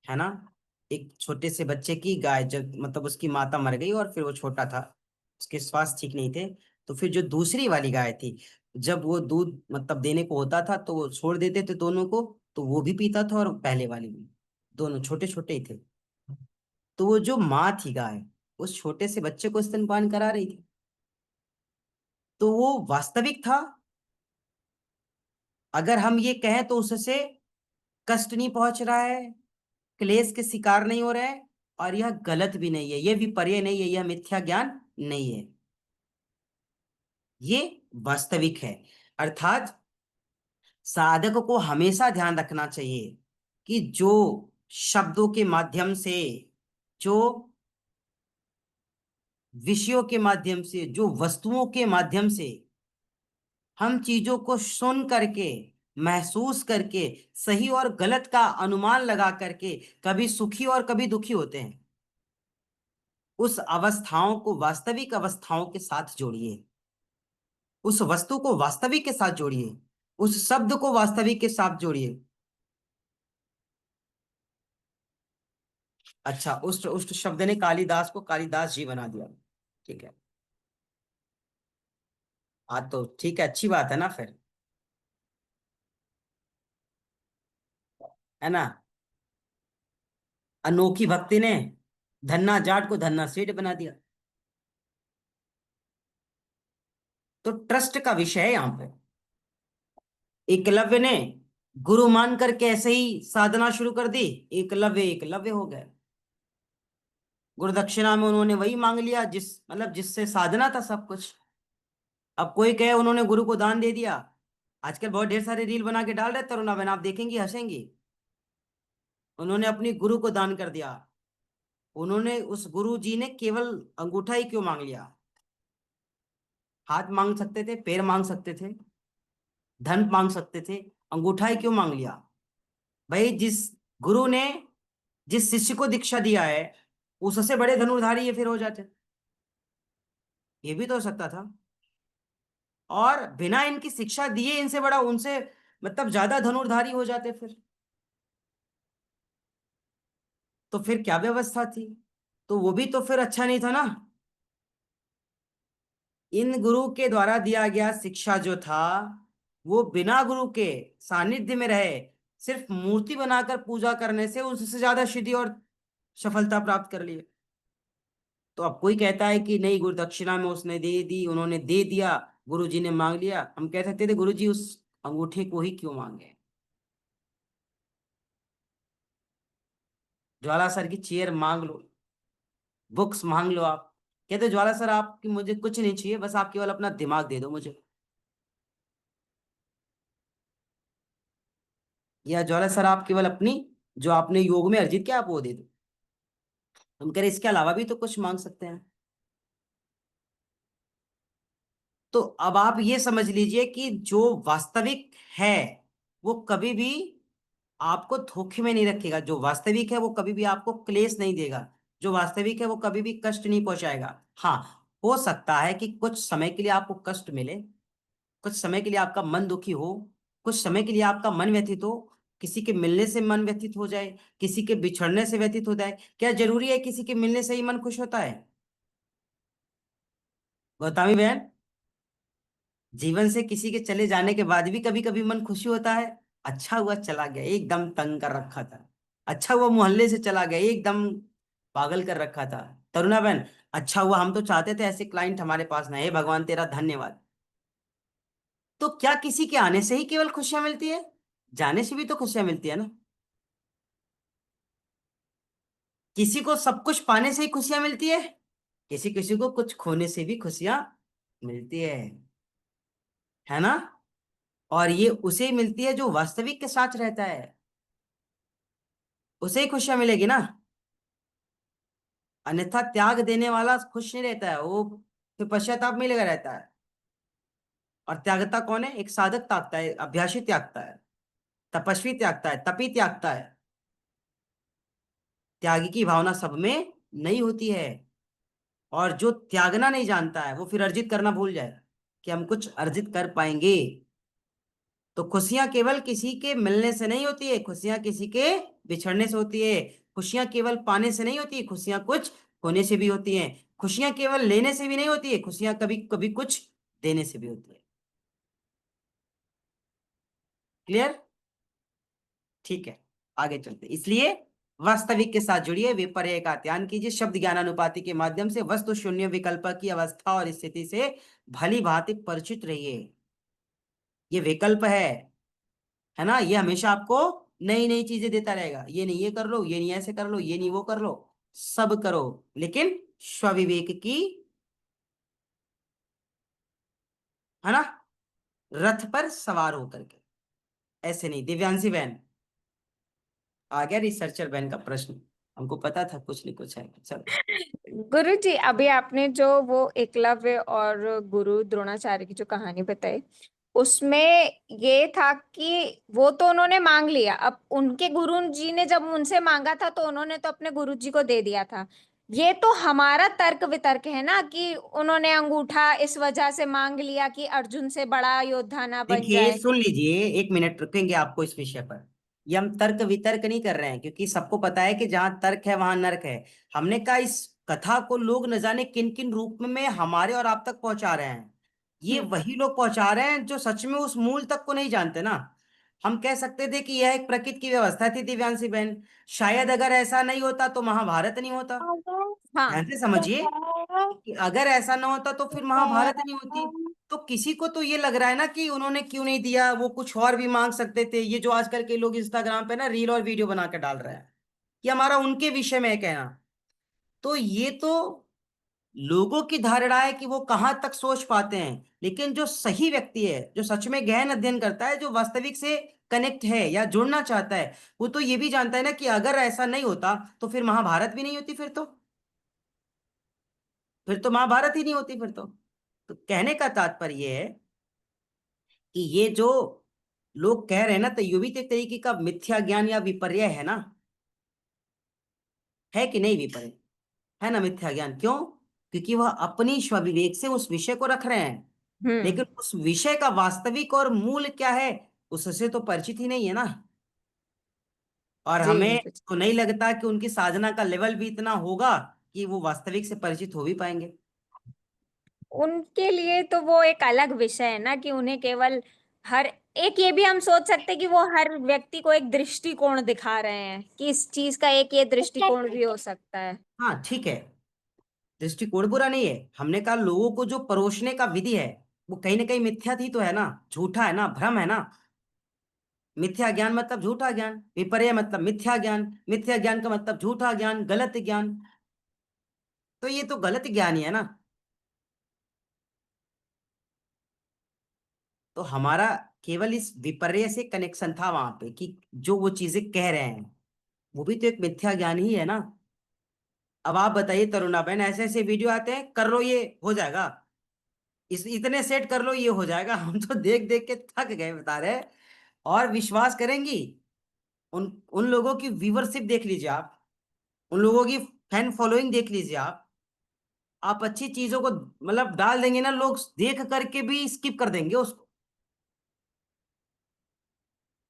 S2: है ना, एक छोटे से बच्चे की गाय, जब मतलब उसकी माता मर गई और फिर वो छोटा था, उसके स्वास्थ्य ठीक नहीं थे, तो फिर जो दूसरी वाली गाय थी, जब वो दूध मतलब देने को होता था तो वो छोड़ देते थे दोनों को, तो वो भी पीता था और पहले वाली भी, दोनों छोटे छोटे ही थे। तो वो जो माँ थी गाय, उस छोटे से बच्चे को स्तनपान करा रही थी, तो वो वास्तविक था। अगर हम ये कहें तो उससे कष्ट नहीं पहुंच रहा है, क्लेश के शिकार नहीं हो रहे हैं, और यह गलत भी नहीं है, यह विपर्य नहीं है, यह मिथ्या ज्ञान नहीं है। ये वास्तविक है। अर्थात साधक को हमेशा ध्यान रखना चाहिए कि जो शब्दों के माध्यम से, जो विषयों के माध्यम से, जो वस्तुओं के माध्यम से हम चीजों को सुन करके, महसूस करके, सही और गलत का अनुमान लगा करके कभी सुखी और कभी दुखी होते हैं, उस अवस्थाओं को वास्तविक अवस्थाओं के साथ जोड़िए, उस वस्तु को वास्तविक के साथ जोड़िए, उस शब्द को वास्तविक के साथ जोड़िए। अच्छा, उस शब्द ने कालिदास को कालिदास जी बना दिया। ठीक है, हाँ तो ठीक है, अच्छी बात है ना फिर, है ना। अनोखी भक्ति ने धन्ना जाट को धन्ना सेठ बना दिया। तो ट्रस्ट का विषय है यहाँ पे। एकलव्य ने गुरु मान कर कैसे ही साधना शुरू कर दी, एकलव्य एकलव्य हो गए। गुरु दक्षिणा में उन्होंने वही मांग लिया मतलब जिससे साधना था सब कुछ। अब कोई कहे उन्होंने गुरु को दान दे दिया, आजकल बहुत ढेर सारे रील बना के डाल रहे तरुणा बहन, आप देखेंगी हंसेंगी। उन्होंने अपनी गुरु को दान कर दिया। उन्होंने, उस गुरु जी ने केवल अंगूठा ही क्यों मांग लिया? हाथ मांग सकते थे, पैर मांग सकते थे, धन मांग सकते थे, अंगूठा ही क्यों मांग लिया? भाई जिस गुरु ने जिस शिष्य को दीक्षा दिया है उससे बड़े धनुर्धारी ये फिर हो जाते, ये भी तो हो सकता था। और बिना इनकी शिक्षा दिए इनसे बड़ा, उनसे मतलब ज्यादा धनुर्धारी हो जाते फिर। तो फिर क्या व्यवस्था थी? तो वो भी तो फिर अच्छा नहीं था ना। इन गुरु के द्वारा दिया गया शिक्षा जो था, वो बिना गुरु के सानिध्य में रहे, सिर्फ मूर्ति बनाकर पूजा करने से उससे ज्यादा सिद्धि और सफलता प्राप्त कर लिए। तो अब कोई कहता है कि नहीं, गुरु दक्षिणा में उसने दे दी, उन्होंने दे दिया, गुरु जी ने मांग लिया। हम कह सकते थे गुरु जी उस अंगूठे को ही क्यों मांगे? ज्वाला सर की चेयर मांग लो, बुक्स मांग लो। आप कहते ज्वाला सर आपकी मुझे कुछ नहीं चाहिए, बस आप केवल अपना दिमाग दे दो मुझे। या ज्वाला सर आप केवल अपनी, जो आपने योग में अर्जित किया, आप वो दे दो। हम कह रहे इसके अलावा भी तो कुछ मांग सकते हैं। तो अब आप ये समझ लीजिए कि जो वास्तविक है वो कभी भी आपको धोखे में नहीं रखेगा। जो वास्तविक है वो कभी भी आपको क्लेश नहीं देगा। जो वास्तविक है वो कभी भी कष्ट नहीं पहुंचाएगा। हाँ, हो सकता है कि कुछ समय के लिए आपको कष्ट मिले, कुछ समय के लिए आपका मन दुखी हो, कुछ समय के लिए आपका मन व्यथित हो, किसी के मिलने से मन व्यथित हो जाए, किसी के बिछड़ने से व्यथित हो जाए। क्या जरूरी है किसी के मिलने से ही मन खुश होता है? गौतमी बहन, जीवन से किसी के चले जाने के बाद भी कभी कभी मन खुशी होता है। अच्छा हुआ चला गया, एकदम तंग कर रखा था। अच्छा हुआ मोहल्ले से चला गया, एकदम पागल कर रखा था। तरुणा बहन, अच्छा हुआ, हम तो चाहते थे ऐसे क्लाइंट हमारे पास ना। हे भगवान तेरा धन्यवाद। तो क्या किसी के आने से ही केवल खुशियां मिलती है? जाने से भी तो खुशियां मिलती है ना। किसी को सब कुछ पाने से ही खुशियां मिलती है, किसी किसी को कुछ खोने से भी खुशियां मिलती है ना। और ये उसे मिलती है जो वास्तविक के साथ रहता है, उसे ही खुशियां मिलेगी ना। अन्यथा त्याग देने वाला खुश नहीं रहता है, वो फिर पश्चाताप में लगा रहता है। और त्यागता कौन है? एक साधक त्यागता है, अभ्यासी त्यागता है, तपस्वी त्यागता है, तपी त्यागता है। त्यागी की भावना सब में नहीं होती है। और जो त्यागना नहीं जानता है वो फिर अर्जित करना भूल जाए कि हम कुछ अर्जित कर पाएंगे। तो खुशियां केवल किसी के मिलने से नहीं होती है, खुशियां किसी के बिछड़ने से होती है। खुशियां केवल पाने से नहीं होती है, खुशियां कुछ होने से भी होती हैं। खुशियां केवल लेने से भी नहीं होती है, खुशियां कभी कभी कुछ देने से भी होती है। क्लियर? ठीक है, आगे चलते। इसलिए वास्तविक के साथ जुड़िए, विपर्य का ध्यान कीजिए, शब्द ज्ञानानुपाति के माध्यम से वस्तु शून्य विकल्प की अवस्था और स्थिति से भली भांति परिचित रहिए। ये विकल्प है ना, ये हमेशा आपको नई नई चीजें देता रहेगा। ये नहीं ये कर लो, ये नहीं ऐसे कर लो, ये नहीं वो कर लो, सब करो, लेकिन स्वविवेक की है ना, रथ पर सवार होकर के, ऐसे नहीं। दिव्यांशी बहन, आ गया रिसर्चर बहन का प्रश्न, हमको पता था कुछ नहीं कुछ है। चलो।
S3: गुरु जी, अभी आपने जो वो एकलव्य और गुरु द्रोणाचार्य की जो कहानी बताई, उसमें ये था कि वो तो उन्होंने मांग लिया, अब उनके गुरु जी ने जब उनसे मांगा था तो उन्होंने तो अपने गुरु जी को दे दिया था। ये तो हमारा तर्क वितर्क है ना कि उन्होंने अंगूठा इस वजह से मांग लिया कि अर्जुन से बड़ा योद्धा ना बन
S2: देखिए
S3: जाए।
S2: सुन लीजिए, एक मिनट रुकेंगे आपको इस विषय पर। ये हम तर्क वितर्क नहीं कर रहे हैं, क्योंकि सबको पता है कि जहां तर्क है वहां नर्क है। हमने कहा इस कथा को लोग न जाने किन किन रूप में हमारे और आप तक पहुंचा रहे हैं। ये
S3: हम्म।
S2: वही लोग पहुंचा रहे हैं जो सच में उस मूल तक को नहीं जानते ना। हम कह सकते थे कि यह एक प्रकृति की व्यवस्था थी दिव्यांशी बहन, शायद अगर ऐसा नहीं होता तो महाभारत नहीं होता।
S3: हाँ।
S2: ध्यान से समझिए कि अगर ऐसा ना होता तो फिर महाभारत नहीं होती। तो किसी को तो ये लग रहा है ना कि उन्होंने क्यों नहीं दिया, वो कुछ और भी मांग सकते थे। ये जो आजकल के लोग इंस्टाग्राम पे ना रील और वीडियो बना के डाल रहे हैं, कि हमारा उनके विषय में है कहना। तो ये तो लोगों की धारणा है कि वो कहाँ तक सोच पाते हैं। लेकिन जो सही व्यक्ति है, जो सच में गहन अध्ययन करता है, जो वास्तविक से कनेक्ट है या जुड़ना चाहता है, वो तो ये भी जानता है ना कि अगर ऐसा नहीं होता तो फिर महाभारत भी नहीं होती। फिर तो महाभारत ही नहीं होती फिर तो कहने का तात्पर्य है कि ये जो लोग कह रहे हैं ना, तो ये भी तो एक तरीके का मिथ्या ज्ञान या विपर्य है ना। है कि नहीं विपर्य? है ना मिथ्या ज्ञान। क्यों? क्योंकि वह अपनी स्वविवेक से उस विषय को रख रहे हैं,
S3: हम्म।
S2: लेकिन उस विषय का वास्तविक और मूल क्या है उससे तो परिचित ही नहीं है ना। और
S3: जी
S2: हमें
S3: गुरु जी।
S2: तो नहीं लगता कि उनकी साधना का लेवल भी इतना होगा कि वो वास्तविक से परिचित हो भी पाएंगे।
S3: उनके लिए तो वो एक अलग विषय है ना कि उन्हें केवल हर एक, ये भी हम सोच सकते हैं कि वो हर व्यक्ति को एक दृष्टिकोण दिखा रहे हैं कि इस चीज का एक ये दृष्टिकोण भी हो सकता है।
S2: हाँ ठीक है, दृष्टिकोण बुरा नहीं है। हमने कहा लोगों को जो परोसने का विधि है वो कहीं ना कहीं मिथ्या थी तो है ना, झूठा है ना, भ्रम है ना। मिथ्या ज्ञान मतलब झूठा ज्ञान, विपर्य मतलब मिथ्या ज्ञान, मिथ्या ज्ञान का मतलब झूठा ज्ञान, गलत ज्ञान। तो ये तो गलत ज्ञान ही है ना। तो हमारा केवल इस विपर्य से कनेक्शन था वहां पे कि जो वो चीजें कह रहे हैं वो भी तो एक मिथ्या ज्ञान ही है ना। अब आप बताइए तरुणा बहन, ऐसे ऐसे वीडियो आते हैं, कर लो ये हो जाएगा, इस इतने सेट कर लो ये हो जाएगा। हम तो देख देख के थक गए बता रहे। और विश्वास करेंगी, उन उन लोगों की व्यूवरशिप देख लीजिए आप, उन लोगों की फैन फॉलोइंग देख लीजिए आप अच्छी चीजों को मतलब डाल देंगे ना, लोग देख करके भी स्किप कर देंगे उसको,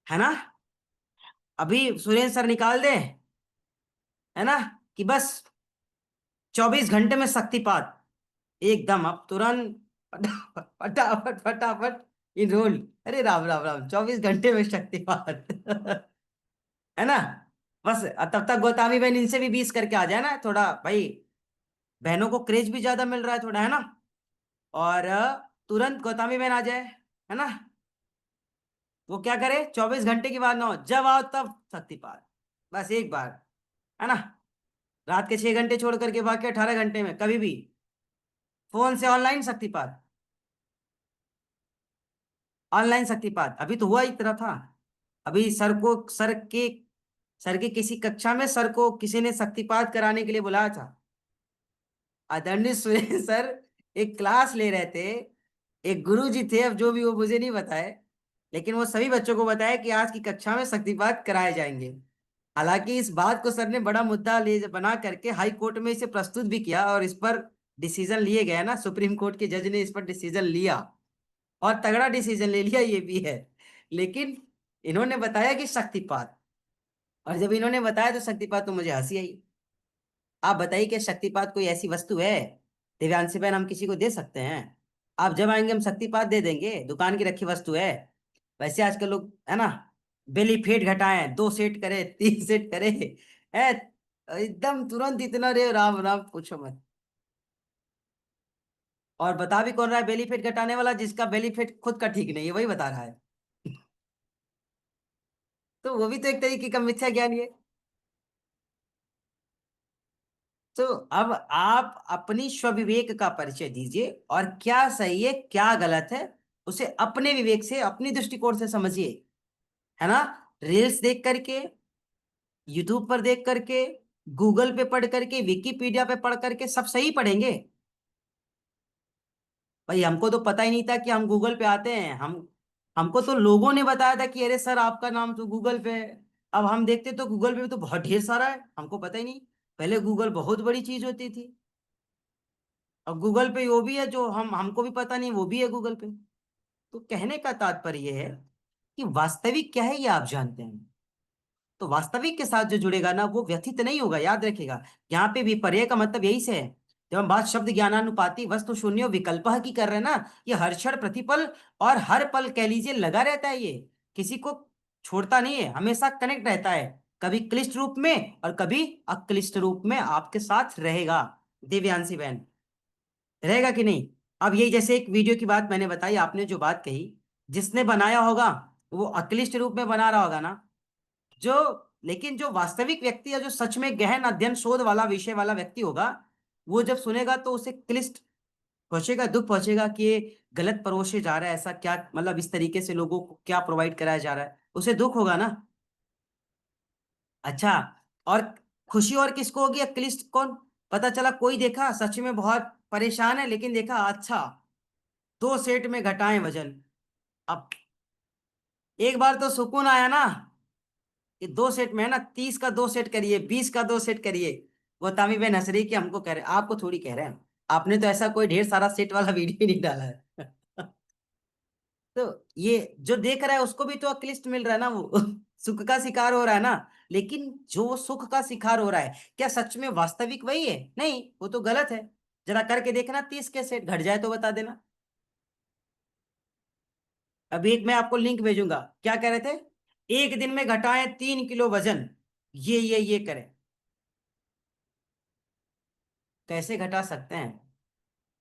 S2: है ना। अभी सुरेंद्र सर निकाल दे, है ना, कि बस 24 घंटे में शक्तिपात, एकदम अब तुरंत फटाफट फटाफट फटाफट इनरोल। अरे राम राम राम, 24 घंटे में शक्तिपात। है ना। बस तब तक गोतामी बहन इनसे भी 20 करके आ जाए ना थोड़ा भाई, बहनों को क्रेज भी ज्यादा मिल रहा है थोड़ा, है ना। और तुरंत गौतमी बहन आ जाए, है ना। वो क्या करे, 24 घंटे की बात ना हो, जब आओ तब शक्तिपात, बस एक बार, है ना। रात के 6 घंटे छोड़ करके बाकी 18 घंटे में कभी भी फोन से ऑनलाइन शक्तिपात, ऑनलाइन शक्तिपात। अभी तो हुआ ही तरह था। अभी सर के किसी कक्षा में सर को किसी ने शक्तिपात कराने के लिए बुलाया था। आदरणीय सुरेश सर एक क्लास ले रहे थे, एक गुरु जी थे, अब जो भी वो मुझे नहीं बताए, लेकिन वो सभी बच्चों को बताया कि आज की कक्षा में शक्तिपात कराए जाएंगे। हालांकि इस बात को सर ने बड़ा मुद्दा ले बना करके हाई कोर्ट में इसे प्रस्तुत भी किया, और इस पर डिसीजन लिए गए ना, सुप्रीम कोर्ट के जज ने इस पर डिसीजन लिया, और तगड़ा डिसीजन ले लिया ये भी है। लेकिन इन्होंने बताया कि शक्तिपात, और जब इन्होंने बताया तो शक्तिपात, तो मुझे हंसी आई। आप बताइए कि शक्तिपात कोई ऐसी वस्तु है दिव्यांशी बहन हम किसी को दे सकते हैं? आप जब आएंगे हम शक्तिपात दे देंगे, दुकान की रखी वस्तु है। वैसे आजकल लोग, है ना, बेली फेट घटाएं, 2 सेट करे, 3 सेट करे, है, एकदम तुरंत इतना, रे राम राम पूछो मत। और बता भी कौन रहा है बेली फेट घटाने वाला? जिसका बेली फेट खुद का ठीक नहीं है वही बता रहा है। तो वो भी तो एक तरीके का मिथ्या ज्ञान ही है। तो अब आप अपनी स्वविवेक का परिचय दीजिए, और क्या सही है क्या गलत है उसे अपने विवेक से, अपनी दृष्टिकोण से समझिए, है ना। रील्स देख करके, यूट्यूब पर देख करके, गूगल पे पढ़ करके, विकिपीडिया पे पढ़ करके सब सही पढ़ेंगे? भाई हमको तो पता ही नहीं था कि हम गूगल पे आते हैं। हमको तो लोगों ने बताया था कि अरे सर आपका नाम तो गूगल पे है। अब हम देखते तो गूगल पे तो बहुत ढेर सारा है, हमको पता ही नहीं। पहले गूगल बहुत बड़ी चीज होती थी, अब गूगल पे वो भी है जो हमको भी पता नहीं वो भी है गूगल पे। तो कहने का तात्पर्य ये है कि वास्तविक क्या है ये आप जानते हैं, तो वास्तविक के साथ जो जुड़ेगा ना वो व्यथित नहीं होगा, याद रखिएगा। यहाँ पे विपर्य का मतलब यही से है। जब हम बात शब्द ज्ञानानुपाती वस्तु शून्य विकल्प की कर रहे हैं ना, ये हर क्षण प्रतिपल और हर पल कह लीजिए लगा रहता है, ये किसी को छोड़ता नहीं है, हमेशा कनेक्ट रहता है, कभी क्लिष्ट रूप में और कभी अक्लिष्ट रूप में आपके साथ रहेगा। दिव्यांशी बहन, रहेगा कि नहीं? अब यही जैसे एक वीडियो की बात मैंने बताई, आपने जो बात कही, जिसने बनाया होगा वो अक्लिष्ट रूप में बना रहा होगा ना, जो लेकिन जो वास्तविक व्यक्ति या जो सच में गहन अध्ययन शोध वाला विषय वाला व्यक्ति होगा, वो जब सुनेगा तो उसे क्लिष्ट पहुंचेगा, दुख पहुंचेगा कि ये गलत परोसे जा रहा है, ऐसा क्या, मतलब इस तरीके से लोगों को क्या प्रोवाइड कराया जा रहा है, उसे दुख होगा ना। अच्छा, और खुशी और किसको होगी, क्लिष्ट कौन? पता चला कोई देखा सच में बहुत परेशान है, लेकिन देखा अच्छा 2 सेट में घटाएं वजन। अब एक बार तो सुकून आया ना कि 2 सेट में है ना, 30 का 2 सेट करिए, 20 का 2 सेट करिए। वो तामी बहन हंस रही कि हमको कह रहे हैं, आपको थोड़ी कह रहे हैं। आपने तो ऐसा कोई ढेर सारा सेट वाला वीडियो नहीं डाला है। तो ये जो देख रहा है उसको भी तो अक्लिष्ट मिल रहा है ना, वो सुख का शिकार हो रहा है ना। लेकिन जो सुख का शिकार हो रहा है, क्या सच में वास्तविक वही है? नहीं, वो तो गलत है। जरा करके देखना, 30 के सेट घट जाए तो बता देना। अभी एक मैं आपको लिंक भेजूंगा, क्या कह रहे थे, एक दिन में घटाएं 3 किलो वजन, ये करें। कैसे घटा सकते हैं?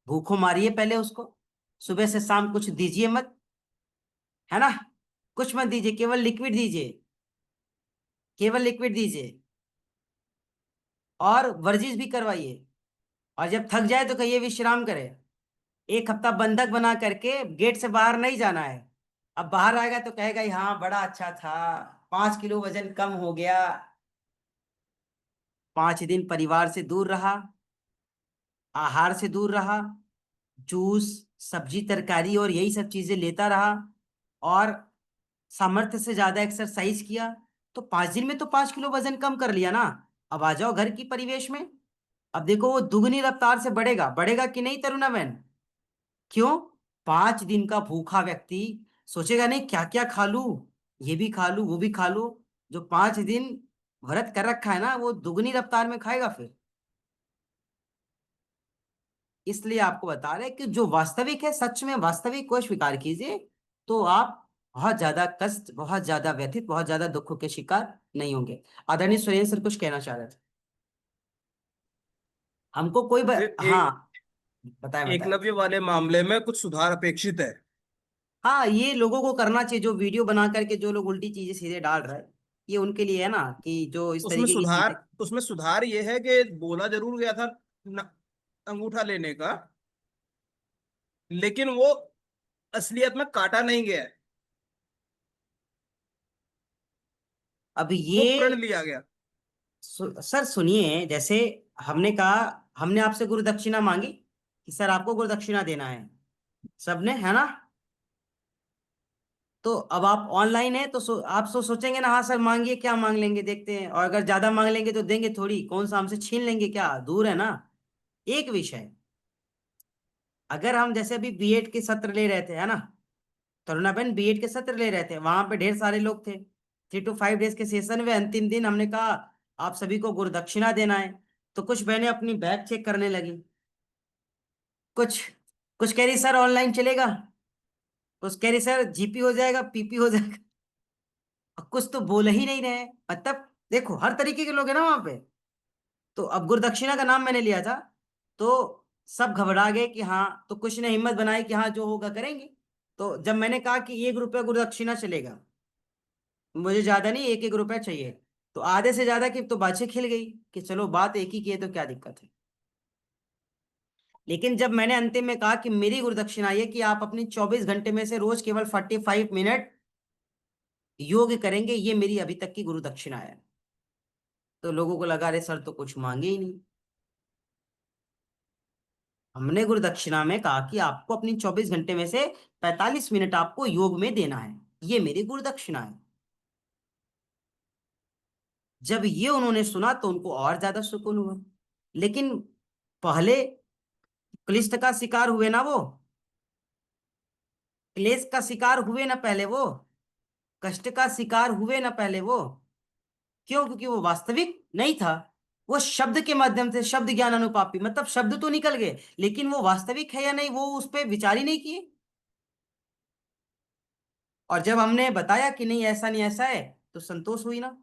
S2: भूखों मारिए पहले उसको, सुबह से शाम कुछ दीजिए मत, है ना, कुछ मत दीजिए, केवल लिक्विड दीजिए, केवल लिक्विड दीजिए, और वर्जिश भी करवाइए। और जब थक जाए तो कहिए विश्राम करे। 1 हफ्ता बंधक बना करके गेट से बाहर नहीं जाना है। अब बाहर आएगा तो कहेगा हाँ बड़ा अच्छा था, 5 किलो वजन कम हो गया। 5 दिन परिवार से दूर रहा, आहार से दूर रहा, जूस, सब्जी, तरकारी और यही सब चीजें लेता रहा, और सामर्थ्य से ज्यादा एक्सरसाइज किया, तो 5 दिन में तो 5 किलो वजन कम कर लिया ना। अब आ जाओ घर की परिवेश में, अब देखो वो दुगनी रफ्तार से बढ़ेगा, बढ़ेगा कि नहीं तरुणा बहन? क्यों? 5 दिन का भूखा व्यक्ति सोचेगा नहीं क्या क्या खा लूं, ये भी खा लूं वो भी खा लूं। जो 5 दिन व्रत कर रखा है ना, वो दुगनी रफ्तार में खाएगा फिर। इसलिए आपको बता रहे हैं कि जो वास्तविक है, सच में वास्तविक को स्वीकार कीजिए, तो आप बहुत ज्यादा कष्ट, बहुत ज्यादा व्यथित, बहुत ज्यादा दुखों के शिकार नहीं होंगे। आदरणीय सुरेंद्र सर कुछ कहना चाह रहे थे, हमको कोई
S5: फिर
S2: हाँ, बताए बताए।
S5: एकलव्य वाले मामले में कुछ सुधार अपेक्षित है।
S2: हाँ, ये लोगों को करना चाहिए, जो वीडियो बना करके जो लोग उल्टी चीजें सीधे डाल रहे हैं, ये उनके लिए है ना, कि जो इस तरीके की चीजें।
S5: उसमें सुधार ये है कि बोला जरूर गया था न, अंगूठा लेने का, लेकिन वो असलियत में काटा नहीं गया है,
S2: अब
S5: वो
S2: ये
S5: प्रण लिया गया।
S2: सर सुनिए, जैसे हमने कहा, हमने आपसे गुरु दक्षिणा मांगी कि सर आपको गुरु दक्षिणा देना है, सबने, है ना। तो अब आप ऑनलाइन है तो आप सोचेंगे ना, हाँ सर मांगिए, क्या मांग लेंगे देखते हैं, और अगर ज्यादा मांग लेंगे तो देंगे थोड़ी, कौन सा हमसे छीन लेंगे क्या, दूर है ना। एक विषय, अगर हम जैसे अभी बीएड के सत्र ले रहे थे, है ना, तरुणा बहन बीएड के सत्र ले रहे थे, वहां पे ढेर सारे लोग थे, 3 to 5 डेज के सेशन में अंतिम दिन हमने कहा आप सभी को गुरु दक्षिणा देना है। तो कुछ बहनें अपनी बैग चेक करने लगी, कुछ कुछ कह रही सर ऑनलाइन चलेगा, कुछ कह रही सर जीपी हो जाएगा, पीपी हो जाएगा, और कुछ तो बोल ही नहीं रहे। मतलब देखो हर तरीके के लोग हैं ना वहां पे। तो अब गुरु दक्षिणा का नाम मैंने लिया था, तो सब घबरा गए कि हाँ, तो कुछ ने हिम्मत बनाई कि हाँ जो होगा करेंगे। तो जब मैंने कहा कि 1 रुपया गुरु दक्षिणा चलेगा, मुझे ज्यादा नहीं, 1-1 रुपया चाहिए, तो आधे से ज्यादा की तो बातें खिल गई कि चलो बात एक ही की है तो क्या दिक्कत है। लेकिन जब मैंने अंतिम में कहा कि मेरी गुरुदक्षिणा ये कि आप अपनी 24 घंटे में से रोज केवल 45 मिनट योग करेंगे, ये मेरी अभी तक की गुरुदक्षिणा है, तो लोगों को लगा अरे सर तो कुछ मांगे ही नहीं। हमने गुरुदक्षिणा में कहा कि आपको अपनी 24 घंटे में से 45 मिनट आपको योग में देना है, ये मेरी गुरुदक्षिणा है। जब ये उन्होंने सुना तो उनको और ज्यादा सुकून हुआ। लेकिन पहले क्लिष्ट का शिकार हुए ना वो, क्लेश का शिकार हुए ना पहले वो, कष्ट का शिकार हुए ना पहले वो। क्यों? क्योंकि वो वास्तविक नहीं था। वो शब्द के माध्यम से, शब्द ज्ञान अनुपापी, मतलब शब्द तो निकल गए, लेकिन वो वास्तविक है या नहीं वो उस पर विचार ही नहीं किए। और जब हमने बताया कि नहीं ऐसा नहीं ऐसा है, तो संतोष हुई ना,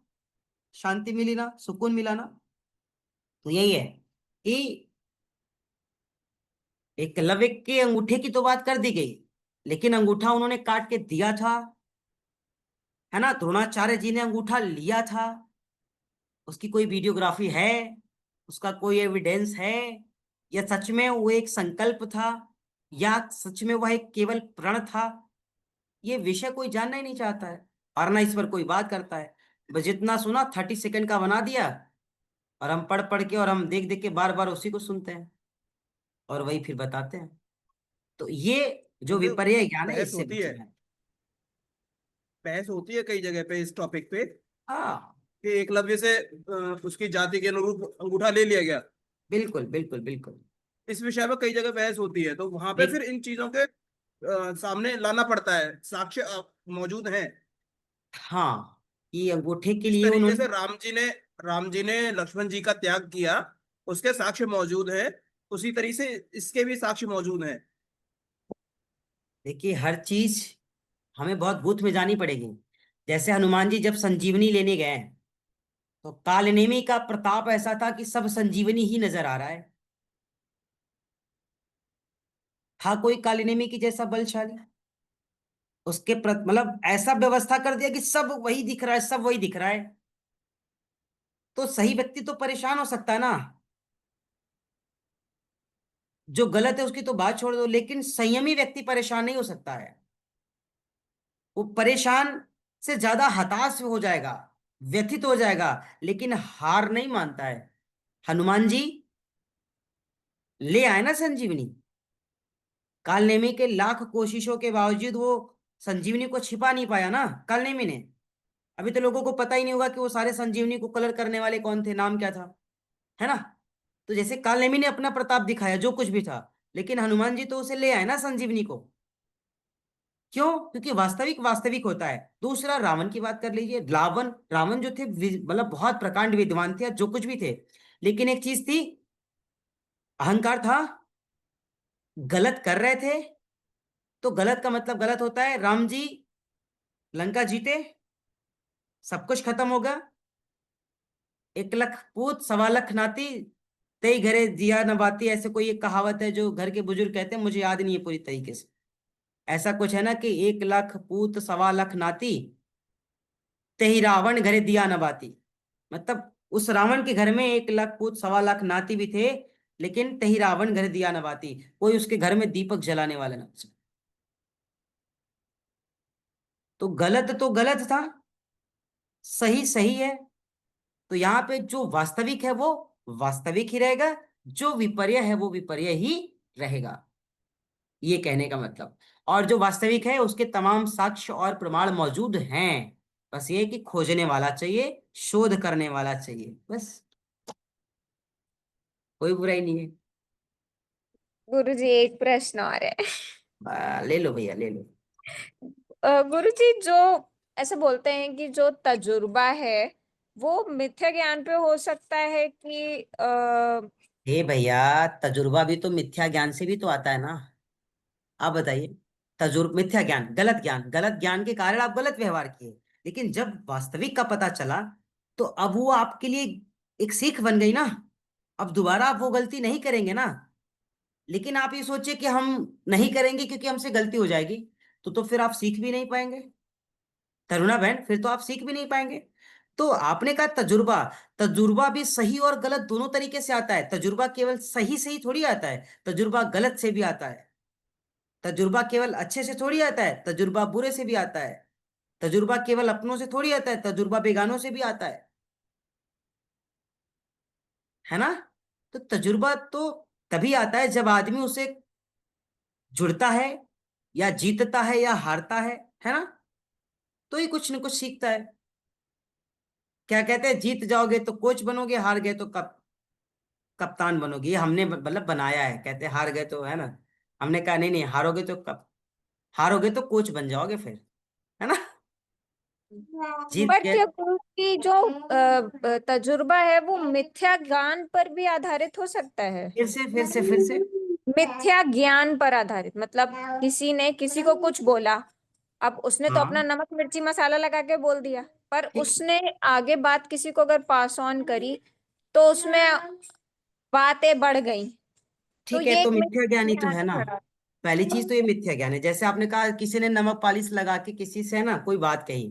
S2: शांति मिली ना, सुकून मिला ना। तो यही है कि एकलव्य के अंगूठे की तो बात कर दी गई, लेकिन अंगूठा उन्होंने काट के दिया था, है ना। द्रोणाचार्य जी ने अंगूठा लिया था, उसकी कोई वीडियोग्राफी है, उसका कोई एविडेंस है, या सच में वो एक संकल्प था, या सच में वह एक केवल प्रण था, ये विषय कोई जानना ही नहीं चाहता है, और ना इस पर कोई बात करता है। बस जितना सुना 30 सेकंड का बना दिया, और हम पढ़ पढ़ के और हम देख देख के बार बार उसी को सुनते हैं और वही फिर बताते हैं। तो ये जो
S5: क्योंकि
S2: विपर्य ज्ञान है
S5: बहस
S2: इससे
S5: होती है,
S2: बचना है।
S5: बहस होती है कई जगह पे इस टॉपिक पे,
S2: हाँ,
S5: कि एकलव्य से उसकी जाति के अनुरूप अंगूठा ले लिया गया।
S2: बिल्कुल बिल्कुल बिल्कुल।
S5: इस विषय में कई जगह बहस होती है, तो वहां पे
S2: देख,
S5: फिर इन चीजों के सामने लाना पड़ता है, साक्ष्य मौजूद हैं।
S2: हाँ, ये अंगूठे के
S5: इस
S2: लिए
S5: तरीके
S2: उन्होंने,
S5: से राम जी ने लक्ष्मण जी का त्याग किया, उसके साक्ष्य मौजूद हैं। उसी तरीके से इसके भी साक्ष्य मौजूद हैं।
S2: देखिए हर चीज हमें बहुत बूथ में जानी पड़ेगी। जैसे हनुमान जी जब संजीवनी लेने गए, तो कालनेमी का प्रताप ऐसा था कि सब संजीवनी ही नजर आ रहा है। था कोई कालनेमी की जैसा बलशाली? उसके मतलब ऐसा व्यवस्था कर दिया कि सब वही दिख रहा है, सब वही दिख रहा है। तो सही व्यक्ति तो परेशान हो सकता है ना, जो गलत है उसकी तो बात छोड़ दो, लेकिन संयमी व्यक्ति परेशान नहीं हो सकता है। वो परेशान से ज्यादा हताश हो जाएगा, व्यथित हो जाएगा, लेकिन हार नहीं मानता है। हनुमान जी ले आए ना संजीवनी, कालनेमी के लाख कोशिशों के बावजूद वो संजीवनी को छिपा नहीं पाया ना कालनेमी ने। अभी तो लोगों को पता ही नहीं होगा कि वो सारे संजीवनी को कलर करने वाले कौन थे, नाम क्या था, है ना। तो जैसे कालनेमी ने अपना प्रताप दिखाया जो कुछ भी था, लेकिन हनुमान जी तो उसे ले आए ना संजीवनी को। क्यों? क्योंकि वास्तविक वास्तविक होता है। दूसरा, रावण की बात कर लीजिए। रावण रावण जो थे मतलब बहुत प्रकांड विद्वान थे, जो कुछ भी थे, लेकिन एक चीज थी, अहंकार था। गलत कर रहे थे, तो गलत का मतलब गलत होता है। राम जी लंका जीते, सब कुछ खत्म होगा, 1 लाख पूत 1.25 लाख नाती, तई घरे दिया न बाती, ऐसे कोई एक कहावत है जो घर के बुजुर्ग कहते हैं, मुझे याद नहीं है पूरी तरीके से। ऐसा कुछ है ना कि 1 लाख पूत 1.25 लाख नाती, तही रावण घरे दिया न बाती। मतलब उस रावण के घर में 1 लाख पूत 1.25 लाख नाती भी थे, लेकिन तही रावण घर दिया न बाती, कोई उसके घर में दीपक जलाने वाला ना। तो गलत था, सही सही है। तो यहाँ पे जो वास्तविक है वो वास्तविक ही रहेगा, जो विपर्य है वो विपर्य ही रहेगा, ये कहने का मतलब। और जो वास्तविक है उसके तमाम साक्ष्य और प्रमाण मौजूद हैं, बस ये कि खोजने वाला चाहिए, शोध करने वाला चाहिए, बस। कोई बुराई नहीं है।
S3: गुरुजी एक प्रश्न और है।
S2: ले लो भैया, ले लो।
S3: गुरुजी, जो ऐसे बोलते हैं कि जो तजुर्बा है वो मिथ्या ज्ञान पे हो सकता है कि
S2: हे भैया, तजुर्बा भी तो मिथ्या ज्ञान से भी तो आता है ना। आप बताइए, मिथ्या ज्ञान, गलत ज्ञान के कारण आप गलत व्यवहार किए, लेकिन जब वास्तविक का पता चला, तो अब वो आपके लिए एक सीख बन गई ना। अब दोबारा आप वो गलती नहीं करेंगे ना। लेकिन आप ये सोचिए कि हम नहीं करेंगे क्योंकि हमसे गलती हो जाएगी, तो फिर आप सीख भी नहीं पाएंगे तरुणा बहन, फिर तो आप सीख भी नहीं पाएंगे। तो आपने कहा तजुर्बा, तजुर्बा भी सही और गलत दोनों तरीके से आता है। तजुर्बा केवल सही से ही थोड़ी आता है, तजुर्बा गलत से भी आता है। तजुर्बा केवल अच्छे से थोड़ी आता है, तजुर्बा बुरे से भी आता है। तजुर्बा केवल अपनों से थोड़ी आता है, तजुर्बा बेगानों से भी आता है ना। तो तजुर्बा तो तभी आता है जब आदमी उसे जुड़ता है, या जीतता है, या हारता है ना, तो ही कुछ न कुछ सीखता है। क्या कहते हैं, जीत जाओगे तो कोच बनोगे, हार गए तो कप्तान बनोगे। ये हमने मतलब बनाया है, कहते हैं हार गए तो, है ना। हमने कहा नहीं नहीं, हारोगे तो कोच बन जाओगे फिर, है ना। जीत
S3: पर
S2: गए।
S3: क्या गुरु की जो तजुर्बा है वो मिथ्या ज्ञान पर भी आधारित हो सकता है?
S2: फिर से।
S3: मिथ्या ज्ञान पर आधारित मतलब किसी ने किसी को कुछ बोला, अब उसने तो अपना
S2: हाँ
S3: नमक मिर्ची मसाला लगा के बोल दिया, पर
S2: ठीक।
S3: उसने आगे बात किसी को अगर पास ऑन करी तो उसमें बातें बढ़ गई, तो
S2: ठीक है,
S3: ये
S2: तो
S3: एक
S2: मिथ्या ज्ञान ही तो
S3: ज्ञान
S2: है ना।
S3: खड़ा।
S2: पहली चीज तो ये मिथ्या ज्ञान है। जैसे आपने कहा किसी ने नमक पालिश लगा के किसी से, है ना, कोई बात कही,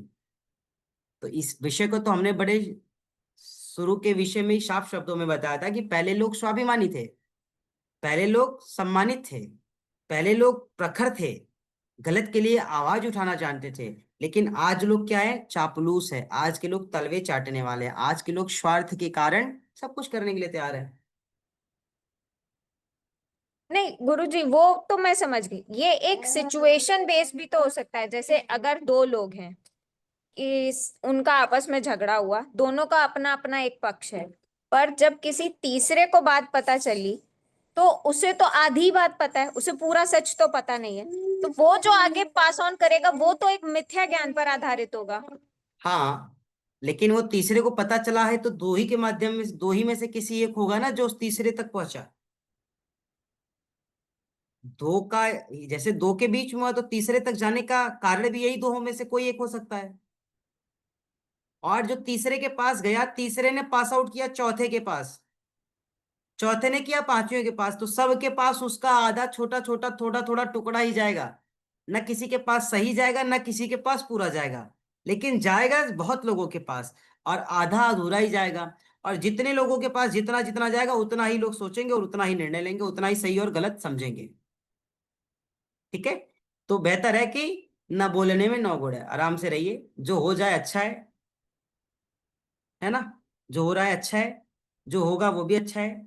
S2: तो इस विषय को तो हमने बड़े शुरू के विषय में ही साफ शब्दों में बताया था कि पहले लोग स्वाभिमानी थे, पहले लोग सम्मानित थे, पहले लोग प्रखर थे, गलत के लिए आवाज उठाना जानते थे। लेकिन आज लोग क्या है, चापलूस है। आज के लोग तलवे चाटने वाले हैं। आज के लोग स्वार्थ के कारण सब कुछ करने के लिए तैयार है।
S3: नहीं गुरुजी, वो तो मैं समझ गई, ये एक सिचुएशन बेस्ड भी तो हो सकता है। जैसे अगर दो लोग हैं, इस उनका आपस में झगड़ा हुआ, दोनों का अपना अपना एक पक्ष है, पर जब किसी तीसरे को बात पता चली तो उसे तो आधी बात पता है, उसे पूरा सच तो पता नहीं है, तो वो जो आगे पास ऑन करेगा वो तो एक मिथ्या ज्ञान पर आधारित होगा।
S2: हाँ, लेकिन वो तीसरे को पता चला है तो दो ही के माध्यम में, दो ही में से किसी एक होगा ना जो उस तीसरे तक पहुंचा। दो का, जैसे दो के बीच में हुआ तो तीसरे तक जाने का कारण भी यही दो में से कोई एक हो सकता है। और जो तीसरे के पास गया, तीसरे ने पास आउट किया चौथे के पास, चौथे ने किया पांचवें के पास, तो सबके पास उसका आधा छोटा छोटा थोड़ा थोड़ा टुकड़ा ही जाएगा। न किसी के पास सही जाएगा, न किसी के पास पूरा जाएगा, लेकिन जाएगा बहुत लोगों के पास, और आधा अधूरा ही जाएगा। और जितने लोगों के पास जितना जितना जाएगा उतना ही लोग सोचेंगे और उतना ही निर्णय लेंगे, उतना ही सही और गलत समझेंगे। ठीक है। तो बेहतर है कि न बोलने में नौ गुड़ है, आराम से रहिए, जो हो जाए अच्छा है ना। जो हो रहा है अच्छा है, जो होगा वो भी अच्छा है,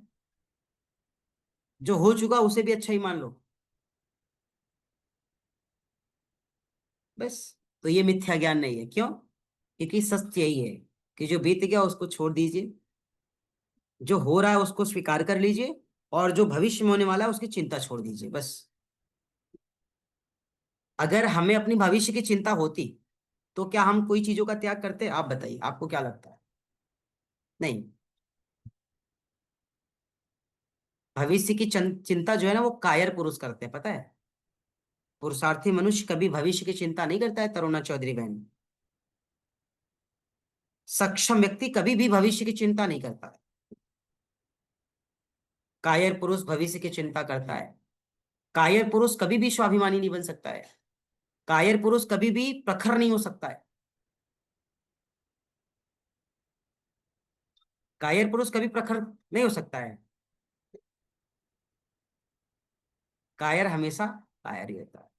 S2: जो हो चुका उसे भी अच्छा ही मान लो। बस। तो ये मिथ्या ज्ञान नहीं है, क्यों? क्योंकि सत्य यही है कि जो बीत गया उसको छोड़ दीजिए, जो हो रहा है उसको स्वीकार कर लीजिए, और जो भविष्य में होने वाला है उसकी चिंता छोड़ दीजिए, बस। अगर हमें अपनी भविष्य की चिंता होती तो क्या हम कोई चीजों का त्याग करते? आप बताइए, आपको क्या लगता है? नहीं। भविष्य की चिंता जो है ना वो कायर पुरुष करते हैं, पता है। पुरुषार्थी मनुष्य कभी भविष्य की चिंता नहीं करता है, तरुणा चौधरी बहन। सक्षम व्यक्ति कभी भी भविष्य की चिंता नहीं करता है। कायर पुरुष भविष्य की चिंता करता है। कायर पुरुष कभी भी स्वाभिमानी नहीं बन सकता है। कायर पुरुष कभी भी प्रखर नहीं हो सकता है। कायर पुरुष कभी प्रखर नहीं हो सकता है। कायर हमेशा कायर ही रहता है।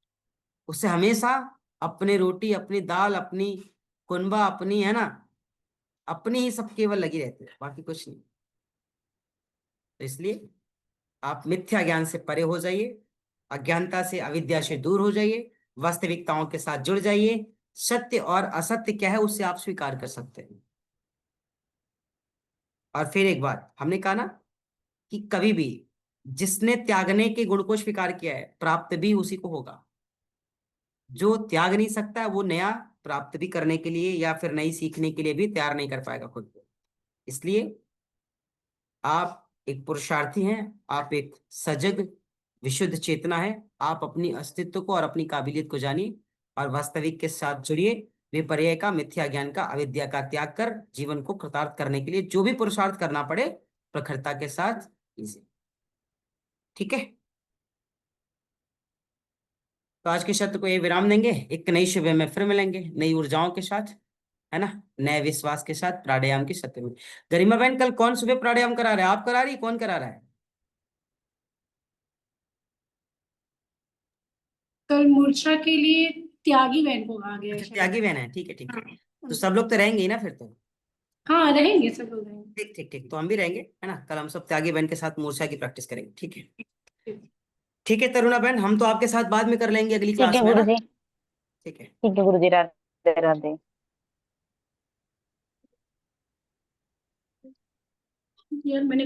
S2: उससे हमेशा अपने रोटी, अपनी दाल, अपनी कुनबा, अपनी, है ना, अपनी ही सब केवल लगी रहती है, बाकी कुछ नहीं। तो इसलिए आप मिथ्या ज्ञान से परे हो जाइए, अज्ञानता से, अविद्या से दूर हो जाइए, वास्तविकताओं के साथ जुड़ जाइए। सत्य और असत्य क्या है उससे आप स्वीकार कर सकते हैं। और फिर एक बात हमने कहा ना कि कभी भी जिसने त्यागने के गुण को स्वीकार किया है प्राप्त भी उसी को होगा। जो त्याग नहीं सकता है वो नया प्राप्त भी करने के लिए या फिर नई सीखने के लिए भी तैयार नहीं कर पाएगा खुद को। इसलिए आप एक पुरुषार्थी हैं, आप एक सजग विशुद्ध चेतना है। आप अपनी अस्तित्व को और अपनी काबिलियत को जानिए और वास्तविक के साथ जुड़िए। विपर्य का, मिथ्या ज्ञान का, अविद्या का त्याग कर जीवन को कृतार्थ करने के लिए जो भी पुरुषार्थ करना पड़े प्रखरता के साथ कीजिए। ठीक है। तो आज के सत्र को ये विराम देंगे, एक नई सुबह में फिर मिलेंगे नई ऊर्जाओं के साथ। है ना, नए विश्वास के साथ प्राणायाम की शक्ति में। गरिमा बहन, कल कौन सुबह प्राणायाम करा रहा है? आप करा रही, कौन करा रहा है?
S6: कल मूर्छा के लिए त्यागी बहन को कहा गया है
S2: अच्छा,
S6: शायद।
S2: त्यागी बहन है, ठीक है ठीक है।
S6: हाँ
S2: तो सब लोग तो रहेंगे ही ना फिर तो।
S6: हाँ, रहेंगे सब लोग रहेंगे।
S2: ठीक ठीक ठीक, तो हम भी रहेंगे, है ना। कल हम सब त्यागी बहन के साथ मूर्छा की प्रैक्टिस करेंगे, ठीक है। ठीक है तरुणा बहन, हम तो आपके साथ बाद में कर लेंगे अगली
S4: ठीक
S2: क्लास
S4: है
S2: में, है ना।
S4: गुरुजी।
S2: ठीक है।
S4: ठीक है गुरुजी, राधे राधे।
S6: यार मैंने